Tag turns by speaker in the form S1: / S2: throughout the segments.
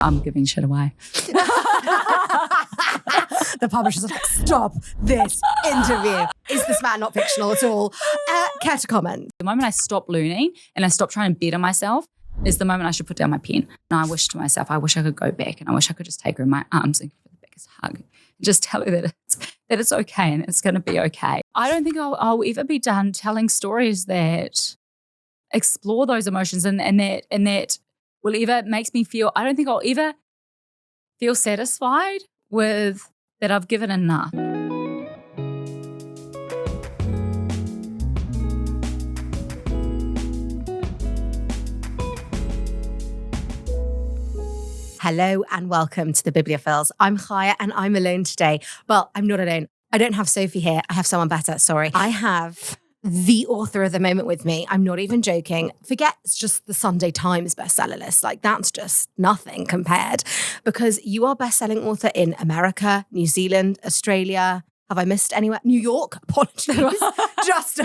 S1: I'm giving shit away.
S2: The publisher's like, stop this interview. Is this man not fictional at all? Care to comment?
S1: The moment I stop learning and I stop trying to better myself is the moment I should put down my pen. And I wish to myself, I wish I could go back and I wish I could just take her in my arms and give her the biggest hug. And just tell her that it's okay and it's going to be okay. I don't think I'll ever be done telling stories that explore those emotions and that will ever makes me feel, I don't think I'll ever feel satisfied with that I've given enough.
S2: Hello and welcome to the Bibliofilles. I'm Chaya and I'm alone today. Well, I'm not alone. I don't have Sophie here. I have someone better, sorry. I have the author of the moment with me. I'm not even joking. Forget it's just the Sunday Times bestseller list. Like that's just nothing compared because you are bestselling author in America, New Zealand, Australia. Have I missed anywhere? New York? Apologies. just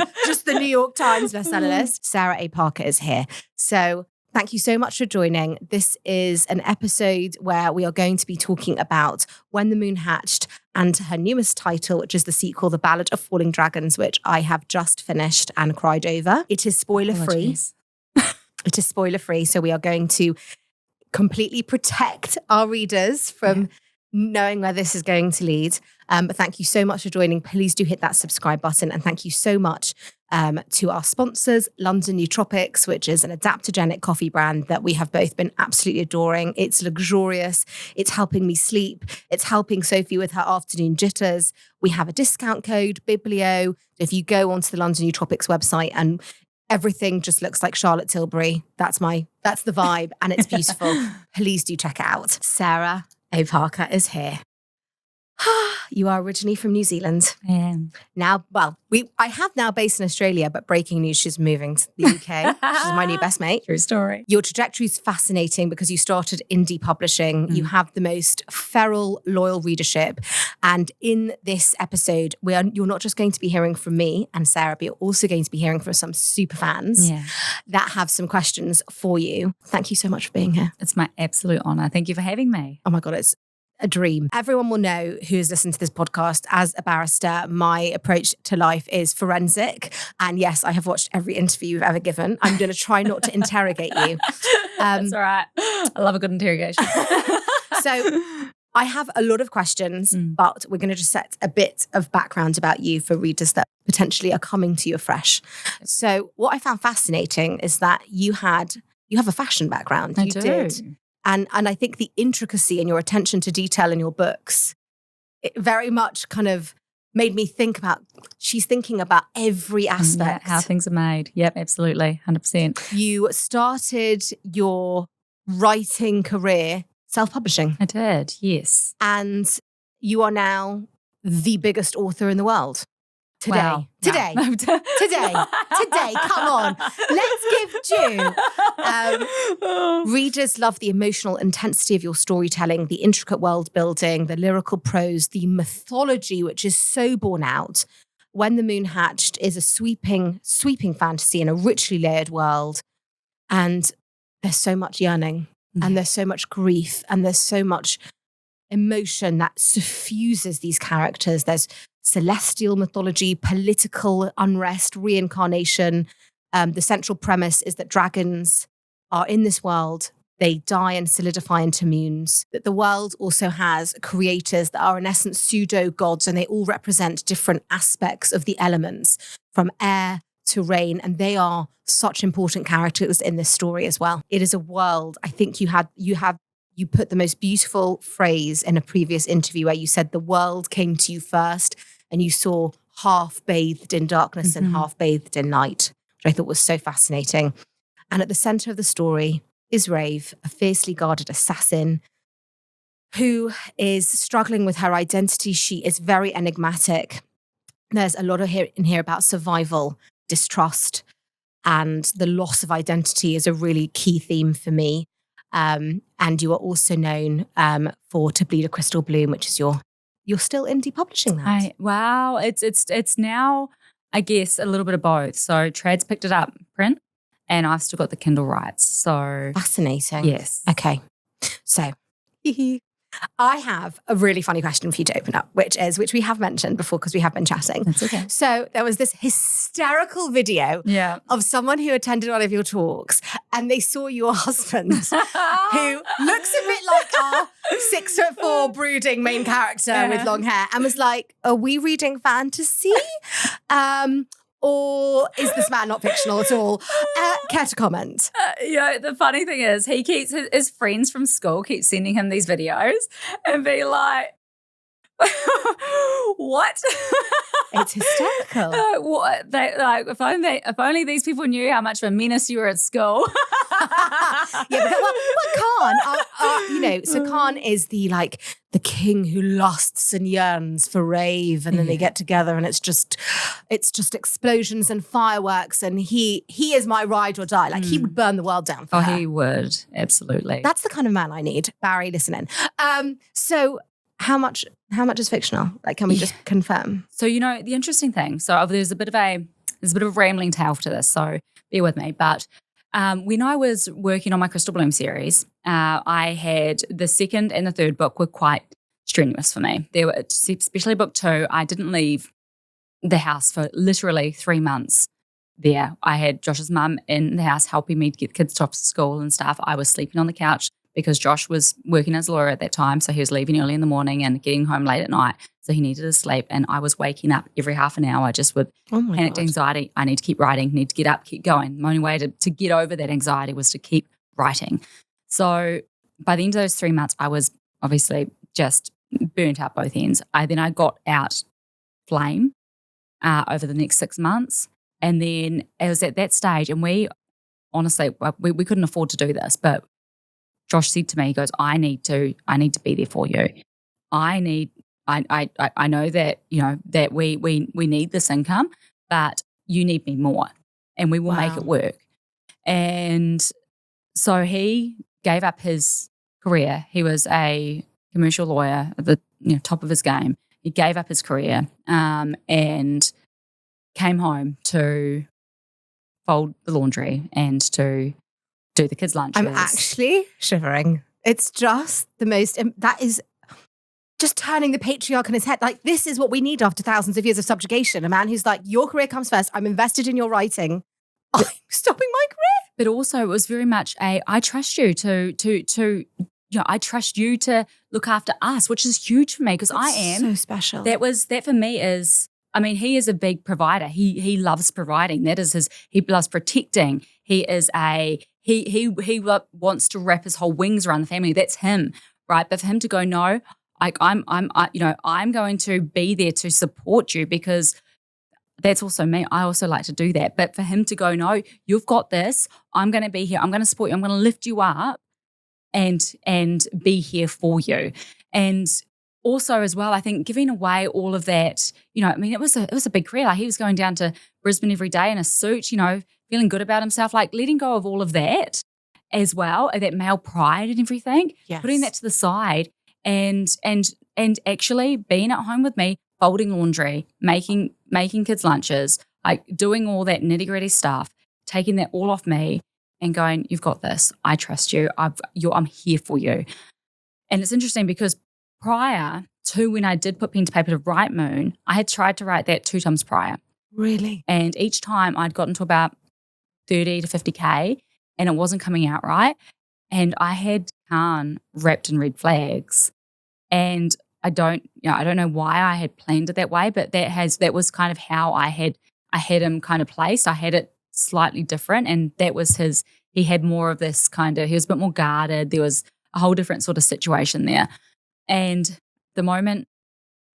S2: the New York Times bestseller list. Sarah A. Parker is here. So thank you so much for joining. This is an episode where we are going to be talking about When the Moon Hatched and her newest title, which is the sequel, The Ballad of Falling Dragons, which I have just finished and cried over. It is spoiler-free. It is spoiler-free, so we are going to completely protect our readers from knowing where this is going to lead. But thank you so much for joining. Please do hit that subscribe button. And thank you so much to our sponsors, London Nootropics, which is an adaptogenic coffee brand that we have both been absolutely adoring. It's luxurious. It's helping me sleep. It's helping Sophie with her afternoon jitters. We have a discount code, Biblio. If you go onto the London Nootropics website and everything just looks like Charlotte Tilbury, that's the vibe and it's beautiful. Please do check it out. Sarah A. Parker is here. You are originally from New Zealand.
S1: I am.
S2: Now, well, I have now based in Australia, but breaking news, she's moving to the UK. She's my new best mate.
S1: True story.
S2: Your trajectory is fascinating because you started indie publishing. You have the most feral, loyal readership. And in this episode, you're not just going to be hearing from me and Sarah, but you're also going to be hearing from some super fans that have some questions for you. Thank you so much for being here.
S1: It's my absolute honor. Thank you for having me.
S2: Oh my God, it's a dream. Everyone will know who's listened to this podcast. As a barrister, my approach to life is forensic. And yes, I have watched every interview you've ever given. I'm going to try not to interrogate you.
S1: That's all right. I love a good interrogation.
S2: So I have a lot of questions, but we're going to just set a bit of background about you for readers that potentially are coming to you afresh. So what I found fascinating is that you have a fashion background.
S1: I do.
S2: And I think the intricacy and your attention to detail in your books, it very much kind of made me think about, she's thinking about every aspect.
S1: How things are made. Yep, absolutely. 100%.
S2: You started your writing career self-publishing.
S1: I did, yes.
S2: And you are now the biggest author in the world. Today.
S1: Wow.
S2: Today.
S1: No.
S2: Today. Come on. Let's give due. Readers love the emotional intensity of your storytelling, the intricate world building, the lyrical prose, the mythology, which is so borne out. When the Moon Hatched is a sweeping fantasy in a richly layered world. And there's so much yearning and there's so much grief and there's so much emotion that suffuses these characters. There's celestial mythology, political unrest, reincarnation. The central premise is that dragons are in this world. They die and solidify into moons. That the world also has creators that are in essence pseudo-gods, and they all represent different aspects of the elements, from air to rain, and they are such important characters in this story as well. It is a world, I think you put the most beautiful phrase in a previous interview where you said the world came to you first and you saw half bathed in darkness and half bathed in light, which I thought was so fascinating. And at the center of the story is Rave, a fiercely guarded assassin who is struggling with her identity. She is very enigmatic. There's a lot in here about survival, distrust, and the loss of identity is a really key theme for me. And you are also known for To Bleed a Crystal Bloom, which is you're still indie publishing that.
S1: Wow, it's now, I guess, a little bit of both. So Trad's picked it up, print, and I've still got the Kindle rights. So
S2: fascinating.
S1: Yes.
S2: Okay. So I have a really funny question for you to open up, which we have mentioned before because we have been chatting.
S1: That's okay.
S2: So there was this hysterical video of someone who attended one of your talks and they saw your husband who looks a bit like our 6'4" brooding main character with long hair and was like, are we reading fantasy? Or is this man not fictional at all? Care to comment?
S1: The funny thing is he keeps his friends from school keep sending him these videos and be like, what?
S2: It's hysterical.
S1: What they like? If only these people knew how much of a menace you were at school.
S2: Kahn, so Kahn is the king who lusts and yearns for rave, and then they get together, and it's just explosions and fireworks, and he is my ride or die. Like he would burn the world down for her.
S1: He would, absolutely.
S2: That's the kind of man I need. Barry, listen in. So how much is fictional? Like, can we just confirm?
S1: So the interesting thing. So there's a bit of a rambling tale to this. So bear with me, but. When I was working on my Crystal Bloom series, I had the second and the third book were quite strenuous for me. There were, especially book 2, I didn't leave the house for literally 3 months there. I had Josh's mum in the house helping me to get the kids off to school and stuff. I was sleeping on the couch because Josh was working as a lawyer at that time, so he was leaving early in the morning and getting home late at night. So he needed to sleep, and I was waking up every half an hour just with panicked anxiety. I need to keep writing, need to get up, keep going. My only way to get over that anxiety was to keep writing. So by the end of those 3 months, I was obviously just burnt out both ends. I got out flame over the next 6 months, and then it was at that stage, and we honestly we couldn't afford to do this, but Josh said to me, he goes, I need to be there for you. I know that, that we need this income, but you need me more and we will make it work. And so he gave up his career. He was a commercial lawyer at the top of his game. He gave up his career and came home to fold the laundry and to do the kids' lunches.
S2: I'm actually shivering. It's just the most, that is just turning the patriarch on his head. Like, this is what we need after thousands of years of subjugation. A man who's like, your career comes first. I'm invested in your writing. I'm stopping my career.
S1: But also it was very much I trust you I trust you to look after us, which is huge for me because I am
S2: so special.
S1: That for me is, he is a big provider. He loves providing. That is he loves protecting. He is he wants to wrap his whole wings around the family. That's him, right? But for him to go, no, I'm going to be there to support you because that's also me. I also like to do that. But for him to go, no, you've got this. I'm going to be here. I'm going to support you. I'm going to lift you up and be here for you. And also as well, I think giving away all of that, it was a big career. Like he was going down to Brisbane every day in a suit, feeling good about himself, like letting go of all of that as well, that male pride and everything, putting that to the side and actually being at home with me, folding laundry, making kids lunches, like doing all that nitty-gritty stuff, taking that all off me and going, you've got this. I trust you. I'm here for you. And it's interesting because prior to when I did put pen to paper to write Moon, I had tried to write that 2 times prior.
S2: Really?
S1: And each time I'd gotten to about 30 to 50K and it wasn't coming out right. And I had Kahn wrapped in red flags. And I don't know why I had planned it that way, but that was kind of how I had him kind of placed. I had it slightly different, and that was he had more of this kind of, he was a bit more guarded. There was a whole different sort of situation there. And the moment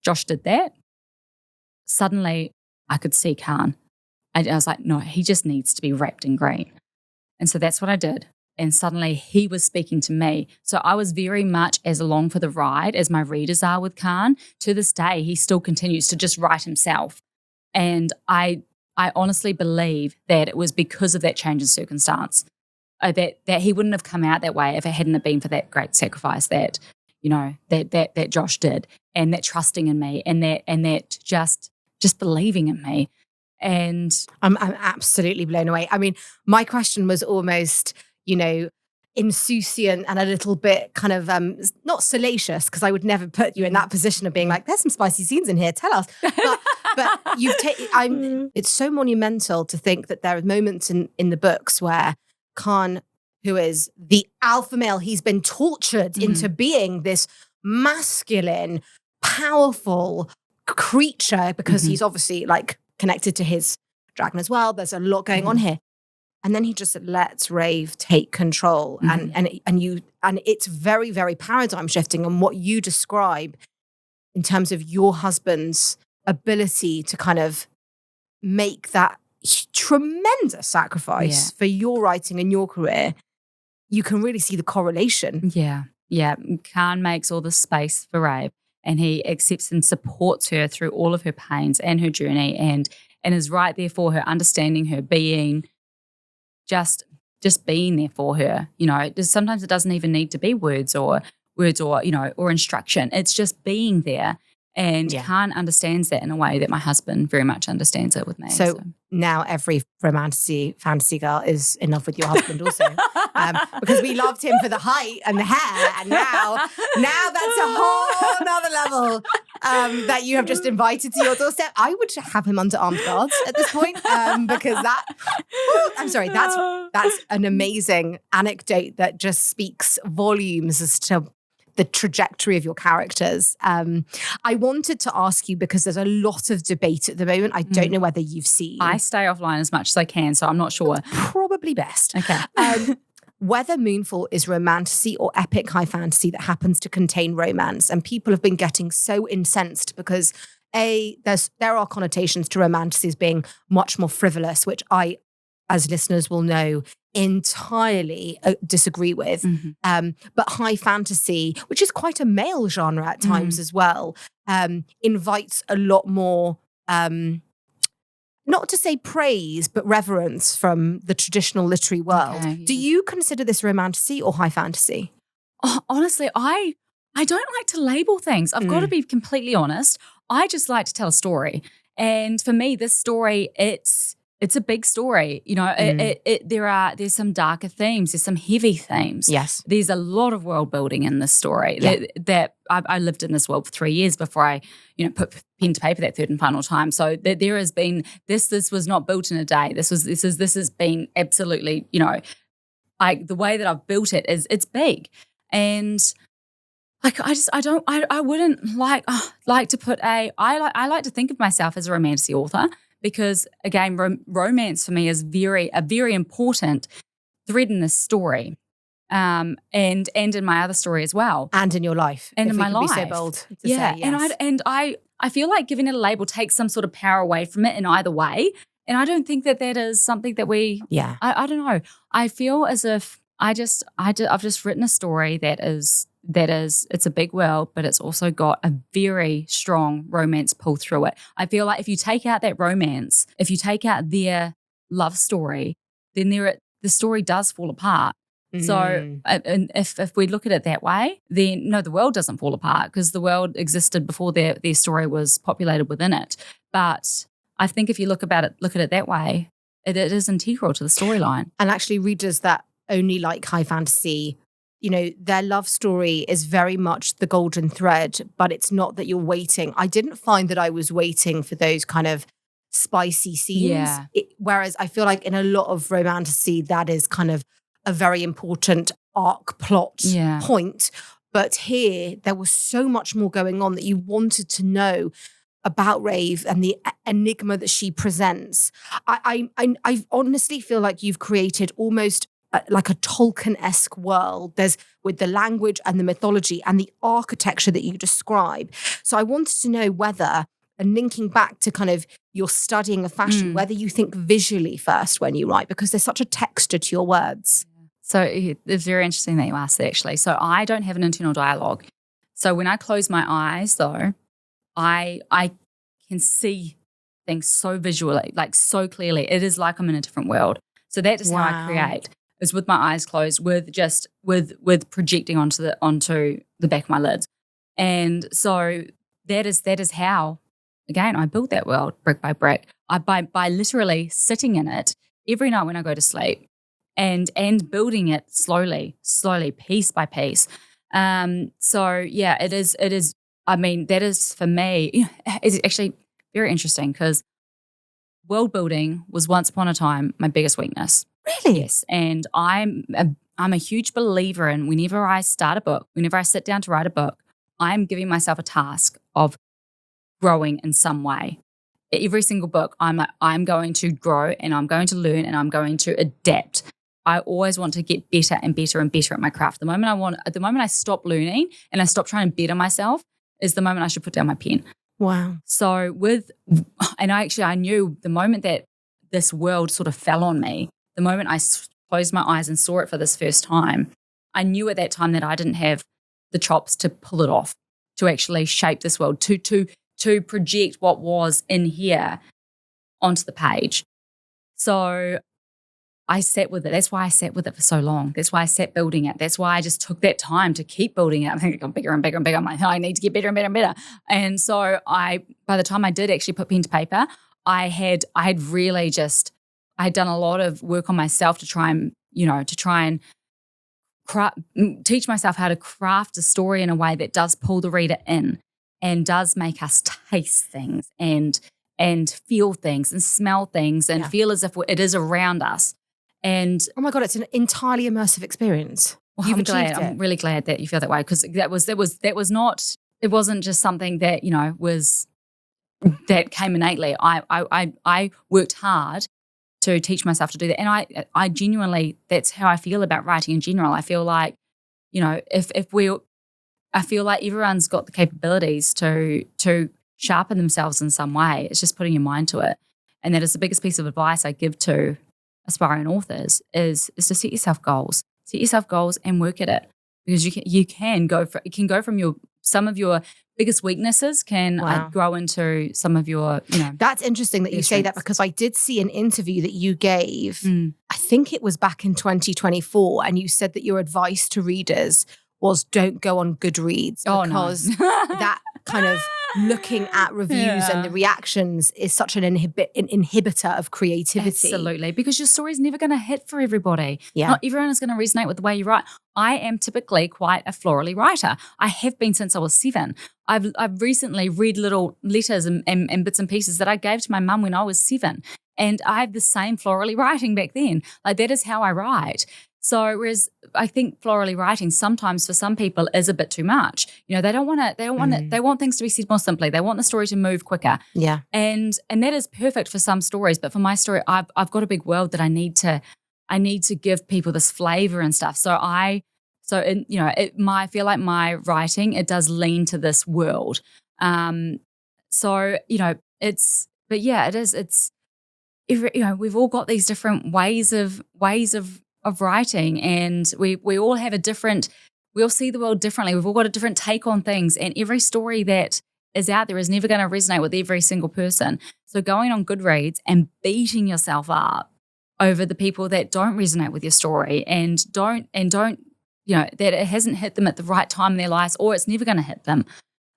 S1: Josh did that, suddenly I could see Kahn. I was like, no, he just needs to be wrapped in green. And so that's what I did. And suddenly he was speaking to me. So I was very much as along for the ride as my readers are with Kahn. To this day, he still continues to just write himself. And I honestly believe that it was because of that change in circumstance, that he wouldn't have come out that way if it hadn't have been for that great sacrifice that, that Josh did, and that trusting in me, and that just believing in me. And
S2: I'm absolutely blown away. My question was almost, insouciant and a little bit kind of not salacious, because I would never put you in that position of being like, there's some spicy scenes in here, tell us. But you've taken, it's so monumental to think that there are moments in the books where Kahn, who is the alpha male, he's been tortured into being this masculine, powerful creature, because he's obviously like connected to his dragon as well. There's a lot going on here. And then he just lets Rave take control, and it's very, very paradigm shifting. And what you describe in terms of your husband's ability to kind of make that tremendous sacrifice for your writing and your career, you can really see the correlation.
S1: Yeah. Kahn makes all the space for Rave, and he accepts and supports her through all of her pains and her journey, and is right there for her, understanding her, being just being there for her. You know, sometimes it doesn't even need to be words or or instruction. It's just being there. And Kahn understands that in a way that my husband very much understands it with me.
S2: So now every fantasy girl is in love with your husband also. Because we loved him for the height and the hair. And now that's a whole nother level that you have just invited to your doorstep. I would have him under armed guards at this point, because that's an amazing anecdote that just speaks volumes as to the trajectory of your characters. I wanted to ask you, because there's a lot of debate at the moment. I don't know whether you've seen.
S1: I stay offline as much as I can, so I'm not sure.
S2: Probably best.
S1: Okay.
S2: Whether Moonfall is romantasy or epic high fantasy that happens to contain romance. And people have been getting so incensed because there are connotations to romantasy as being much more frivolous, which I, as listeners will know, entirely disagree with. But high fantasy, which is quite a male genre at times as well, invites a lot more, not to say praise, but reverence from the traditional literary world. Okay, yeah. Do you consider this romantasy or high fantasy?
S1: Oh, honestly, I don't like to label things. I've got to be completely honest. I just like to tell a story. And for me, this story, it's a big story. You know, there's some darker themes. There's some heavy themes.
S2: Yes.
S1: There's a lot of world building in this story that I lived in this world for 3 years before I, put pen to paper that third and final time. So there has been, this was not built in a day. This has been absolutely, like the way that I've built it it's big. And like, I wouldn't like to put I like to think of myself as a romantasy author, because again, romance for me is a very important thread in this story, and in my other story as well,
S2: and in your life,
S1: and
S2: if
S1: in my life.
S2: Be so bold to say, yes.
S1: And I feel like giving it a label takes some sort of power away from it in either way, and I don't think that is something that we.
S2: Yeah,
S1: I don't know. I feel as if I've just written a story that is it's a big world, but it's also got a very strong romance pull through it. I feel like if you take out that romance, if you take out their love story, then the story does fall apart. So and if we look at it that way, then no, the world doesn't fall apart, because the world existed before their story was populated within it. But I think if you look at it that way, it is integral to the storyline.
S2: And actually, readers that only like high fantasy, their love story is very much the golden thread, but it's not that you're waiting. I didn't find that I was waiting for those kind of spicy scenes.
S1: Yeah.
S2: Whereas I feel like in a lot of romantasy, that is kind of a very important arc plot point. But here, there was so much more going on that you wanted to know about Rave and the enigma that she presents. I honestly feel like you've created almost like a Tolkien-esque world. There's with the language and the mythology and the architecture that you describe. So I wanted to know whether, and linking back to kind of your studying of fashion, whether you think visually first when you write, because there's such a texture to your words.
S1: So it's very interesting that you asked that, actually. So I don't have an internal dialogue. So when I close my eyes, though, I can see things so visually, like so clearly. It is like I'm in a different world. So that is how I create. Is with my eyes closed, with projecting onto the back of my lids. And so that is how, again, I built that world brick by brick. By literally sitting in it every night when I go to sleep and building it slowly, piece by piece. So yeah, it is. I mean, that is for me. It's actually very interesting because world building was once upon a time my biggest weakness.
S2: Really?
S1: Yes, and I'm a huge believer in whenever I start a book, whenever I sit down to write a book, I'm giving myself a task of growing in some way. Every single book, I'm going to grow and I'm going to learn and I'm going to adapt. I always want to get better and better and better at my craft. The moment I stop learning and I stop trying to better myself is the moment I should put down my pen.
S2: Wow.
S1: So I knew the moment that this world sort of fell on me, the moment I closed my eyes and saw it for this first time, I knew at that time that I didn't have the chops to pull it off, to actually shape this world, to project what was in here onto the page. So I sat with it. That's why I sat with it for so long. That's why I sat building it. That's why I just took that time to keep building it. I think it got bigger and bigger and bigger. I'm like, I need to get better and better and better. And so by the time I did actually put pen to paper, I had done a lot of work on myself to try and teach myself how to craft a story in a way that does pull the reader in and does make us taste things and feel things and smell things and feel as if it is around us. And
S2: oh my God, it's an entirely immersive experience.
S1: Well, I'm really glad that you feel that way, because it wasn't just something that that came innately. I worked hard to teach myself to do that, and I genuinely, that's how I feel about writing in general. I feel like I feel like everyone's got the capabilities to sharpen themselves in some way. It's just putting your mind to it, and that is the biggest piece of advice I give to aspiring authors is to set yourself goals. Set yourself goals and work at it, because you can go from some of your biggest weaknesses can grow into some of your,
S2: That's interesting that you say that, because I did see an interview that you gave, I think it was back in 2024, and you said that your advice to readers was don't go on Goodreads, because that kind of looking at reviews and the reactions is such an inhibitor of creativity.
S1: Absolutely, because your story's never going to hit for everybody.
S2: Yeah.
S1: Not everyone is going to resonate with the way you write. I am typically quite a florally writer. I have been since I was 7. I've recently read little letters and bits and pieces that I gave to my mum when I was 7. And I have the same florally writing back then. Like, that is how I write. So whereas I think florally writing sometimes for some people is a bit too much. They want things to be said more simply. They want the story to move quicker.
S2: Yeah.
S1: And that is perfect for some stories, but for my story, I've got a big world that I need to give people this flavor and stuff. I feel like my writing, it does lean to this world. We've all got these different ways of writing, and we all have we all see the world differently. We've all got a different take on things, and every story that is out there is never going to resonate with every single person. So going on Goodreads and beating yourself up over the people that don't resonate with your story and don't that it hasn't hit them at the right time in their lives, or it's never going to hit them,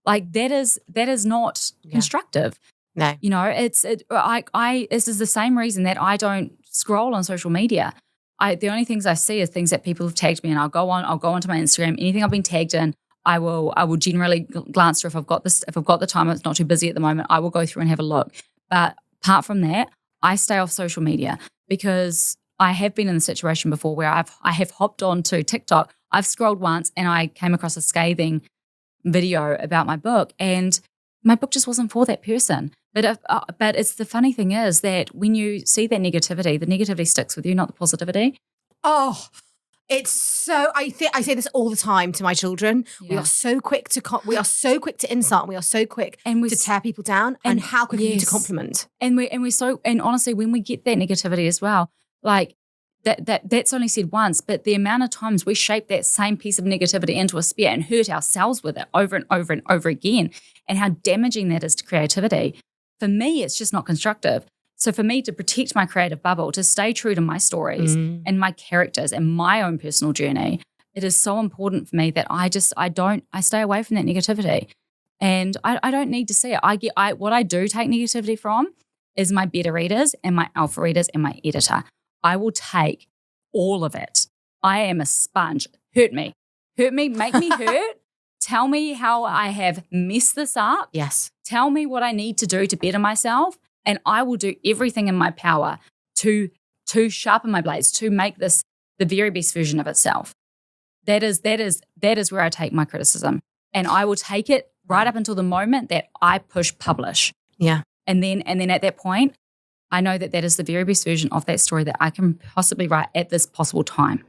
S1: like that is not constructive.
S2: No.
S1: This is the same reason that I don't scroll on social media. The only things I see is things that people have tagged me, and I'll go onto my Instagram. Anything I've been tagged in, I will generally glance through. If I've got the time, it's not too busy at the moment, I will go through and have a look. But apart from that, I stay off social media, because I have been in the situation before where I have hopped onto TikTok. I've scrolled once and I came across a scathing video about my book, and my book just wasn't for that person. But it's the funny thing is that when you see that negativity, the negativity sticks with you, not the positivity.
S2: Oh, it's so. I say this all the time to my children. Yeah. We are so quick to insult. And we are so quick to tear people down. And how quick are you to compliment?
S1: And honestly, when we get that negativity as well, like that's only said once, but the amount of times we shape that same piece of negativity into a spear and hurt ourselves with it over and over and over again, and how damaging that is to creativity. For me, it's just not constructive. So for me to protect my creative bubble, to stay true to my stories and my characters and my own personal journey, it is so important for me that I stay away from that negativity. And I don't need to see it. What I do take negativity from is my beta readers and my alpha readers and my editor. I will take all of it. I am a sponge. Hurt me, make me hurt. Tell me how I have messed this up.
S2: Yes.
S1: Tell me what I need to do to better myself, and I will do everything in my power to sharpen my blades, to make this the very best version of itself. That is where I take my criticism, and I will take it right up until the moment that I push publish.
S2: Yeah.
S1: And then at that point, I know that is the very best version of that story that I can possibly write at this possible time.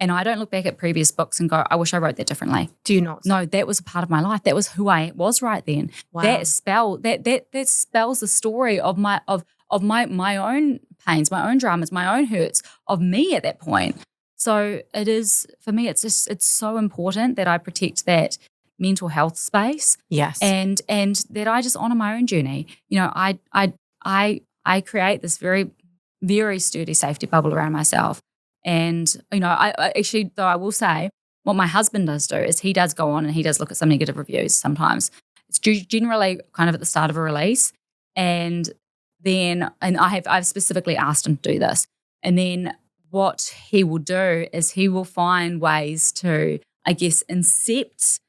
S1: And I don't look back at previous books and go, I wish I wrote that differently.
S2: Do you not?
S1: No, that was a part of my life. That was who I was right then.
S2: Wow.
S1: That spells the story of my own pains, my own dramas, my own hurts, of me at that point. So it is, for me, it's so important that I protect that mental health space.
S2: Yes.
S1: And that I just honor my own journey. You know, I create this very, very sturdy safety bubble around myself. And, you know, I actually, though I will say, what my husband does do is he does go on and he does look at some negative reviews sometimes. It's generally kind of at the start of a release. And I've specifically asked him to do this. And then what he will do is he will find ways to, I guess, incept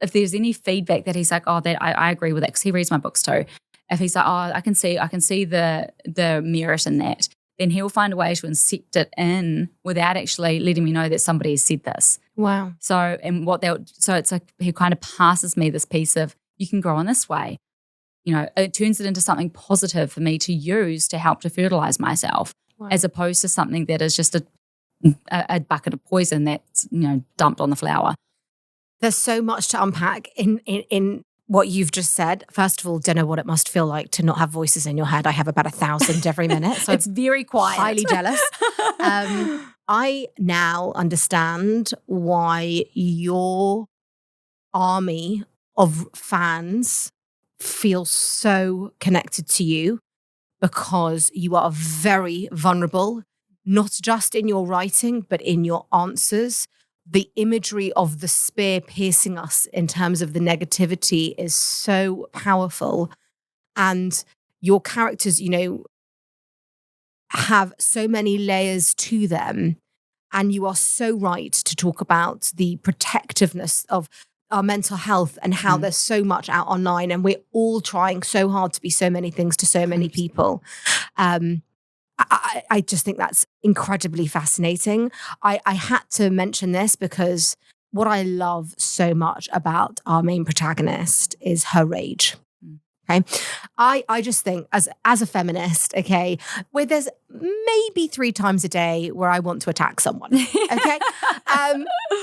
S1: if there's any feedback that he's like, oh, that I agree with that, because he reads my books too. If he's like, oh, I can see the merit in that, then he'll find a way to incept it in without actually letting me know that somebody has said this.
S2: Wow.
S1: So it's like he kind of passes me this piece of, you can grow in this way. You know, it turns it into something positive for me to use to help to fertilize myself, as opposed to something that is just a bucket of poison that's, you know, dumped on the flower.
S2: There's so much to unpack in what you've just said. First of all, don't know what it must feel like to not have voices in your head. I have about 1,000 every minute. So
S1: it's very quiet.
S2: Highly jealous. I now understand why your army of fans feel so connected to you, because you are very vulnerable, not just in your writing, but in your answers. The imagery of the spear piercing us in terms of the negativity is so powerful. And your characters, you know, have so many layers to them. And you are so right to talk about the protectiveness of our mental health and how there's so much out online. And we're all trying so hard to be so many things to so many people. I just think that's incredibly fascinating. I had to mention this because what I love so much about our main protagonist is her rage. Okay. I just think as a feminist, okay, where there's maybe 3 times a day where I want to attack someone. Okay.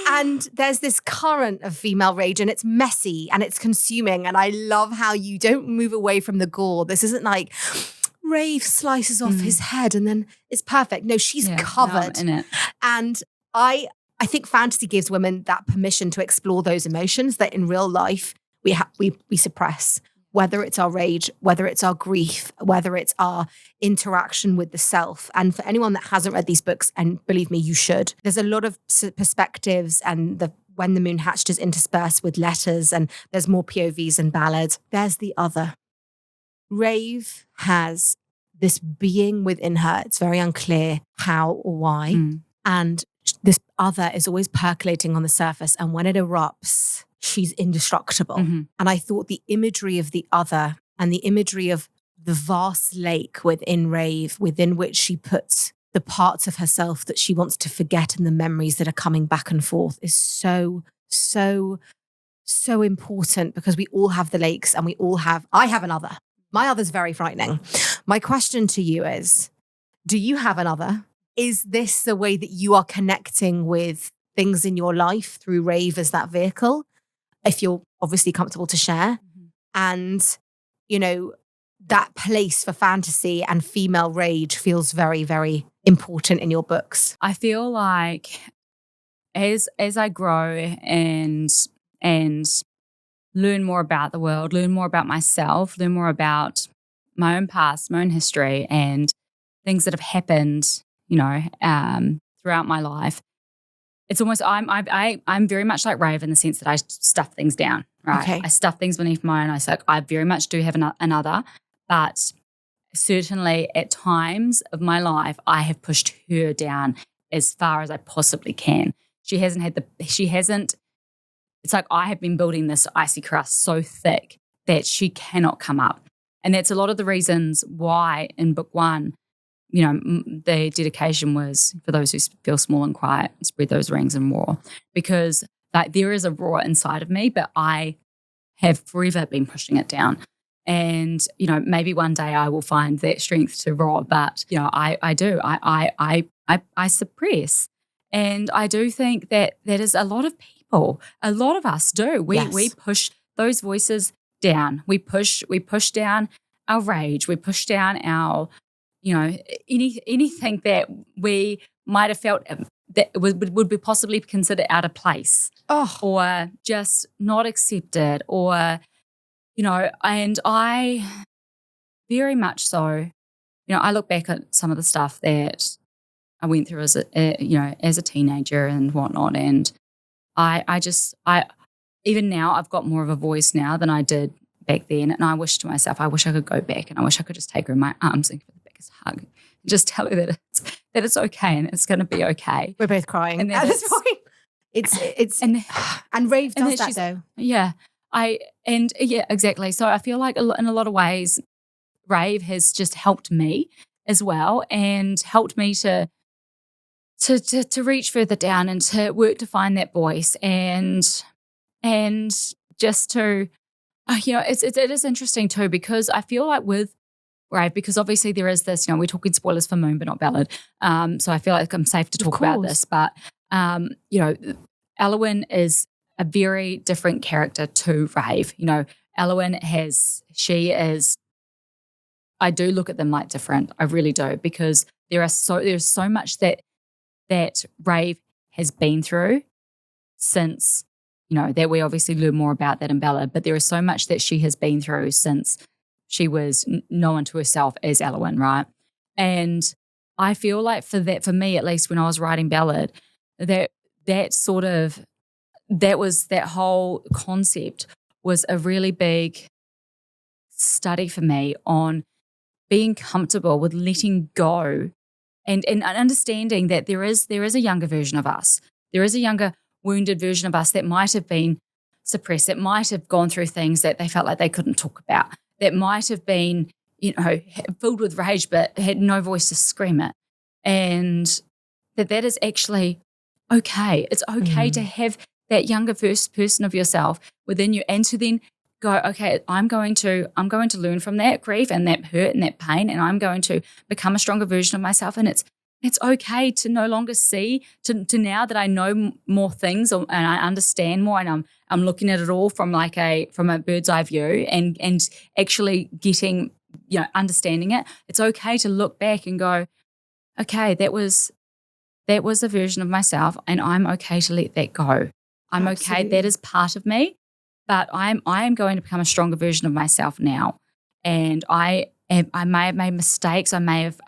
S2: And there's this current of female rage, and it's messy and it's consuming. And I love how you don't move away from the gore. This isn't like Rave slices off his head and then it's perfect. No, she's covered
S1: in it.
S2: And I think fantasy gives women that permission to explore those emotions that in real life we suppress. Whether it's our rage, whether it's our grief, whether it's our interaction with the self. And for anyone that hasn't read these books, and believe me, you should, there's a lot of perspectives, and When the Moon Hatched is interspersed with letters, and there's more POVs and ballads. There's the other. Rave has this being within her. It's very unclear how or why. And this other is always percolating on the surface. And when it erupts, she's indestructible. And I thought the imagery of the other and the imagery of the vast lake within Rave, within which she puts the parts of herself that she wants to forget and the memories that are coming back and forth, is so, so, so important, because we all have the lakes and I have another. My other's very frightening. My question to you is, do you have another? Is this the way that you are connecting with things in your life through Rave as that vehicle? If you're obviously comfortable to share. And, you know, that place for fantasy and female rage feels very, very important in your books.
S1: I feel like as I grow and learn more about the world, learn more about myself, learn more about my own past, my own history, and things that have happened, you know, throughout my life. It's almost, I'm very much like Rave in the sense that I stuff things down, right?
S2: Okay.
S1: I stuff things beneath my own. I very much do have another, but certainly at times of my life, I have pushed her down as far as I possibly can. It's like I have been building this icy crust so thick that she cannot come up. And that's a lot of the reasons why in book 1, the dedication was, for those who feel small and quiet, spread those wings and roar. Because there is a roar inside of me, but I have forever been pushing it down. And, maybe one day I will find that strength to roar, but, I do. I suppress. And I do think that is a lot of people, a lot of us do. We push those voices down. We push down our rage. We push down our, anything that we might have felt that would be possibly considered out of place, or just not accepted, or, and I very much so, I look back at some of the stuff that I went through as a teenager and whatnot, and I even now I've got more of a voice now than I did back then, and I wish to myself, I wish I could go back, and I wish I could just take her in my arms and give her the biggest hug, and just tell her that it's okay and it's going to be okay.
S2: We're both crying at this point. It's and Rave does that though.
S1: Yeah, exactly. So I feel like in a lot of ways, Rave has just helped me as well, and helped me to reach further down and to work to find that voice, and just to, it is interesting too, because I feel like with Rave, because obviously there is this, we're talking spoilers for Moon, but not Ballad. So I feel like I'm safe to talk about this, but, Elwyn is a very different character to Rave. Elwyn I do look at them like different. I really do, because there's so much that Rave has been through since, that we obviously learn more about that in Ballad, but there is so much that she has been through since she was known to herself as Elwyn, right? And I feel like for me at least, when I was writing Ballad, that whole concept was a really big study for me on being comfortable with letting go and understanding that there is a younger version of us. There is a younger wounded version of us that might have been suppressed, that might have gone through things that they felt like they couldn't talk about, that might have been, filled with rage but had no voice to scream it. And that is actually okay. It's okay to have that younger first person of yourself within you, and to then go, okay, I'm going to learn from that grief and that hurt and that pain, and I'm going to become a stronger version of myself. And it's okay to no longer see, to now that I know more things and I understand more, and I'm looking at it all from a bird's eye view, and actually getting, understanding it. It's okay to look back and go, okay, that was a version of myself, and I'm okay to let that go. I'm Absolutely. Okay. That is part of me, but I am going to become a stronger version of myself now. And I may have made mistakes. I may have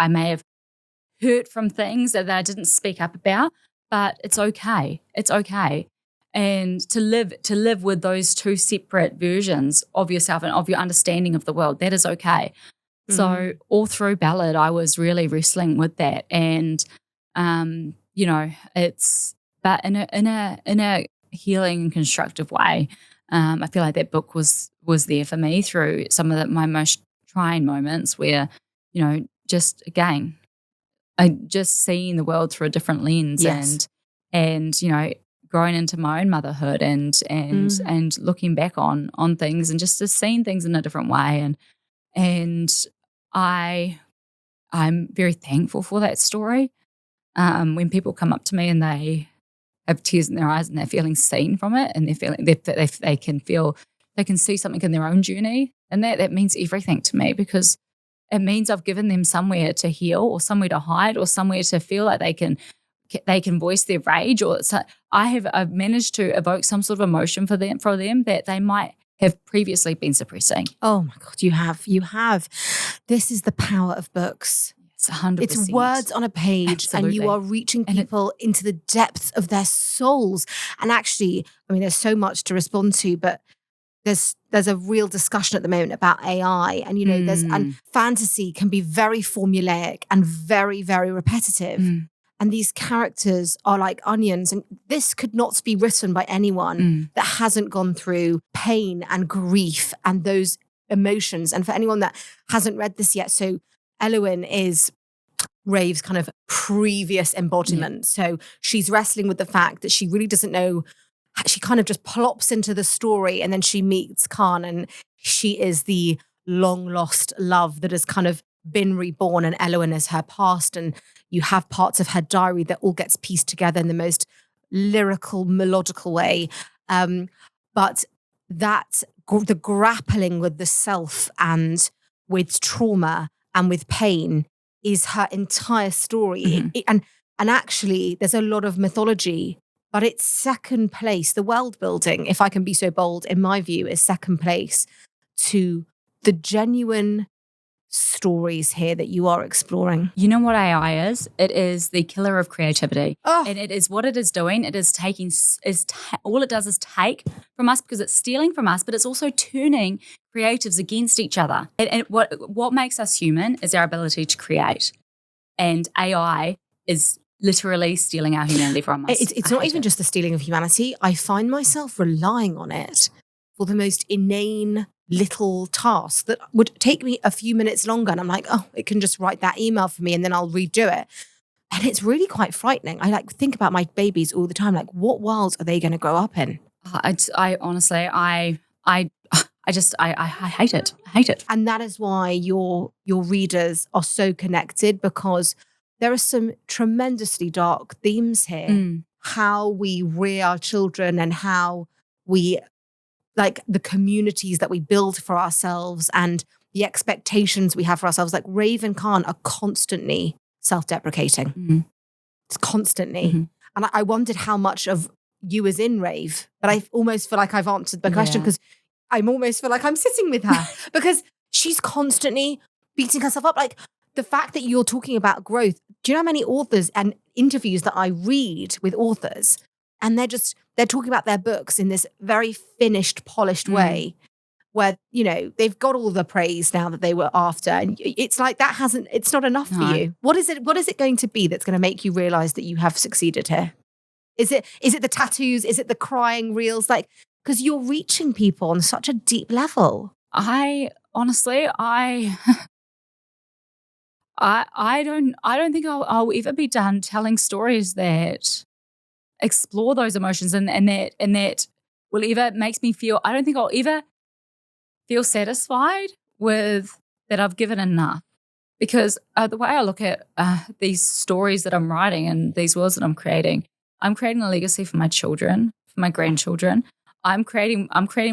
S1: hurt from things that I didn't speak up about, but it's okay. It's okay. And to live with those two separate versions of yourself and of your understanding of the world, that is okay. Mm-hmm. So all through Ballad, I was really wrestling with that, and but in a healing and constructive way. I feel like that book was there for me through some of my most trying moments, where, just again, I just seeing the world through a different lens, yes. and growing into my own motherhood and looking back on things and just seeing things in a different way, and I'm very thankful for that story. When people come up to me and they have tears in their eyes and they're feeling seen from it, and they're feeling they can see something in their own journey, and that means everything to me, because it means I've given them somewhere to heal, or somewhere to hide, or somewhere to feel like they can voice their rage, or I've managed to evoke some sort of emotion for them that they might have previously been suppressing.
S2: Oh my God, you have. This is the power of books.
S1: 100%.
S2: It's words on a page. Absolutely. And you are reaching people into the depths of their souls. And actually, there's so much to respond to, but there's a real discussion at the moment about AI, and and fantasy can be very formulaic and very, very repetitive. And these characters are like onions. And this could not be written by anyone that hasn't gone through pain and grief and those emotions. And for anyone that hasn't read this yet, so Elowen is Rave's kind of previous embodiment. So she's wrestling with the fact that she really doesn't know. She kind of just plops into the story, and then she meets Kahn, and she is the long lost love that has kind of been reborn, and Elowen is her past. And you have parts of her diary that all gets pieced together in the most lyrical, melodical way. But the grappling with the self and with trauma and with pain is her entire story. And actually, there's a lot of mythology, but it's second place. The world building, if I can be so bold, in my view, is second place to the genuine stories here that you are exploring.
S1: You know what AI is? It is the killer of creativity.
S2: Oh.
S1: And it is what it is doing. It is all it does is take from us because it's stealing from us, but it's also turning creatives against each other. And what makes us human is our ability to create. And AI is literally stealing our humanity from us.
S2: It's not even just the stealing of humanity. I find myself relying on it for the most inane little tasks that would take me a few minutes longer. And I'm like, oh, it can just write that email for me and then I'll redo it. And it's really quite frightening. I think about my babies all the time. Like, what worlds are they going to grow up in?
S1: I honestly, I hate it. I hate it.
S2: And that is why your readers are so connected, because there are some tremendously dark themes here. How we rear our children and how we, like, the communities that we build for ourselves and the expectations we have for ourselves. Like, Rave and Kahn are constantly self-deprecating. It's constantly. And I wondered how much of you is in Rave, but I almost feel like I've answered the question, because I almost feel like I'm sitting with her because she's constantly beating herself up. Like, the fact that you're talking about growth. Do you know how many authors and interviews that I read with authors, and they're talking about their books in this very finished, polished way, where, you know, they've got all the praise now that they were after. And it's like, it's not enough for you. What is it going to be that's going to make you realize that you have succeeded here? Is it the tattoos? Is it the crying reels? Like, because you're reaching people on such a deep level.
S1: I don't think I'll ever be done telling stories that explore those emotions and that will ever makes me feel. I don't think I'll ever feel satisfied with that I've given enough, because the way I look at these stories that I'm writing and these worlds that I'm creating a legacy for my children, for my grandchildren. I'm creating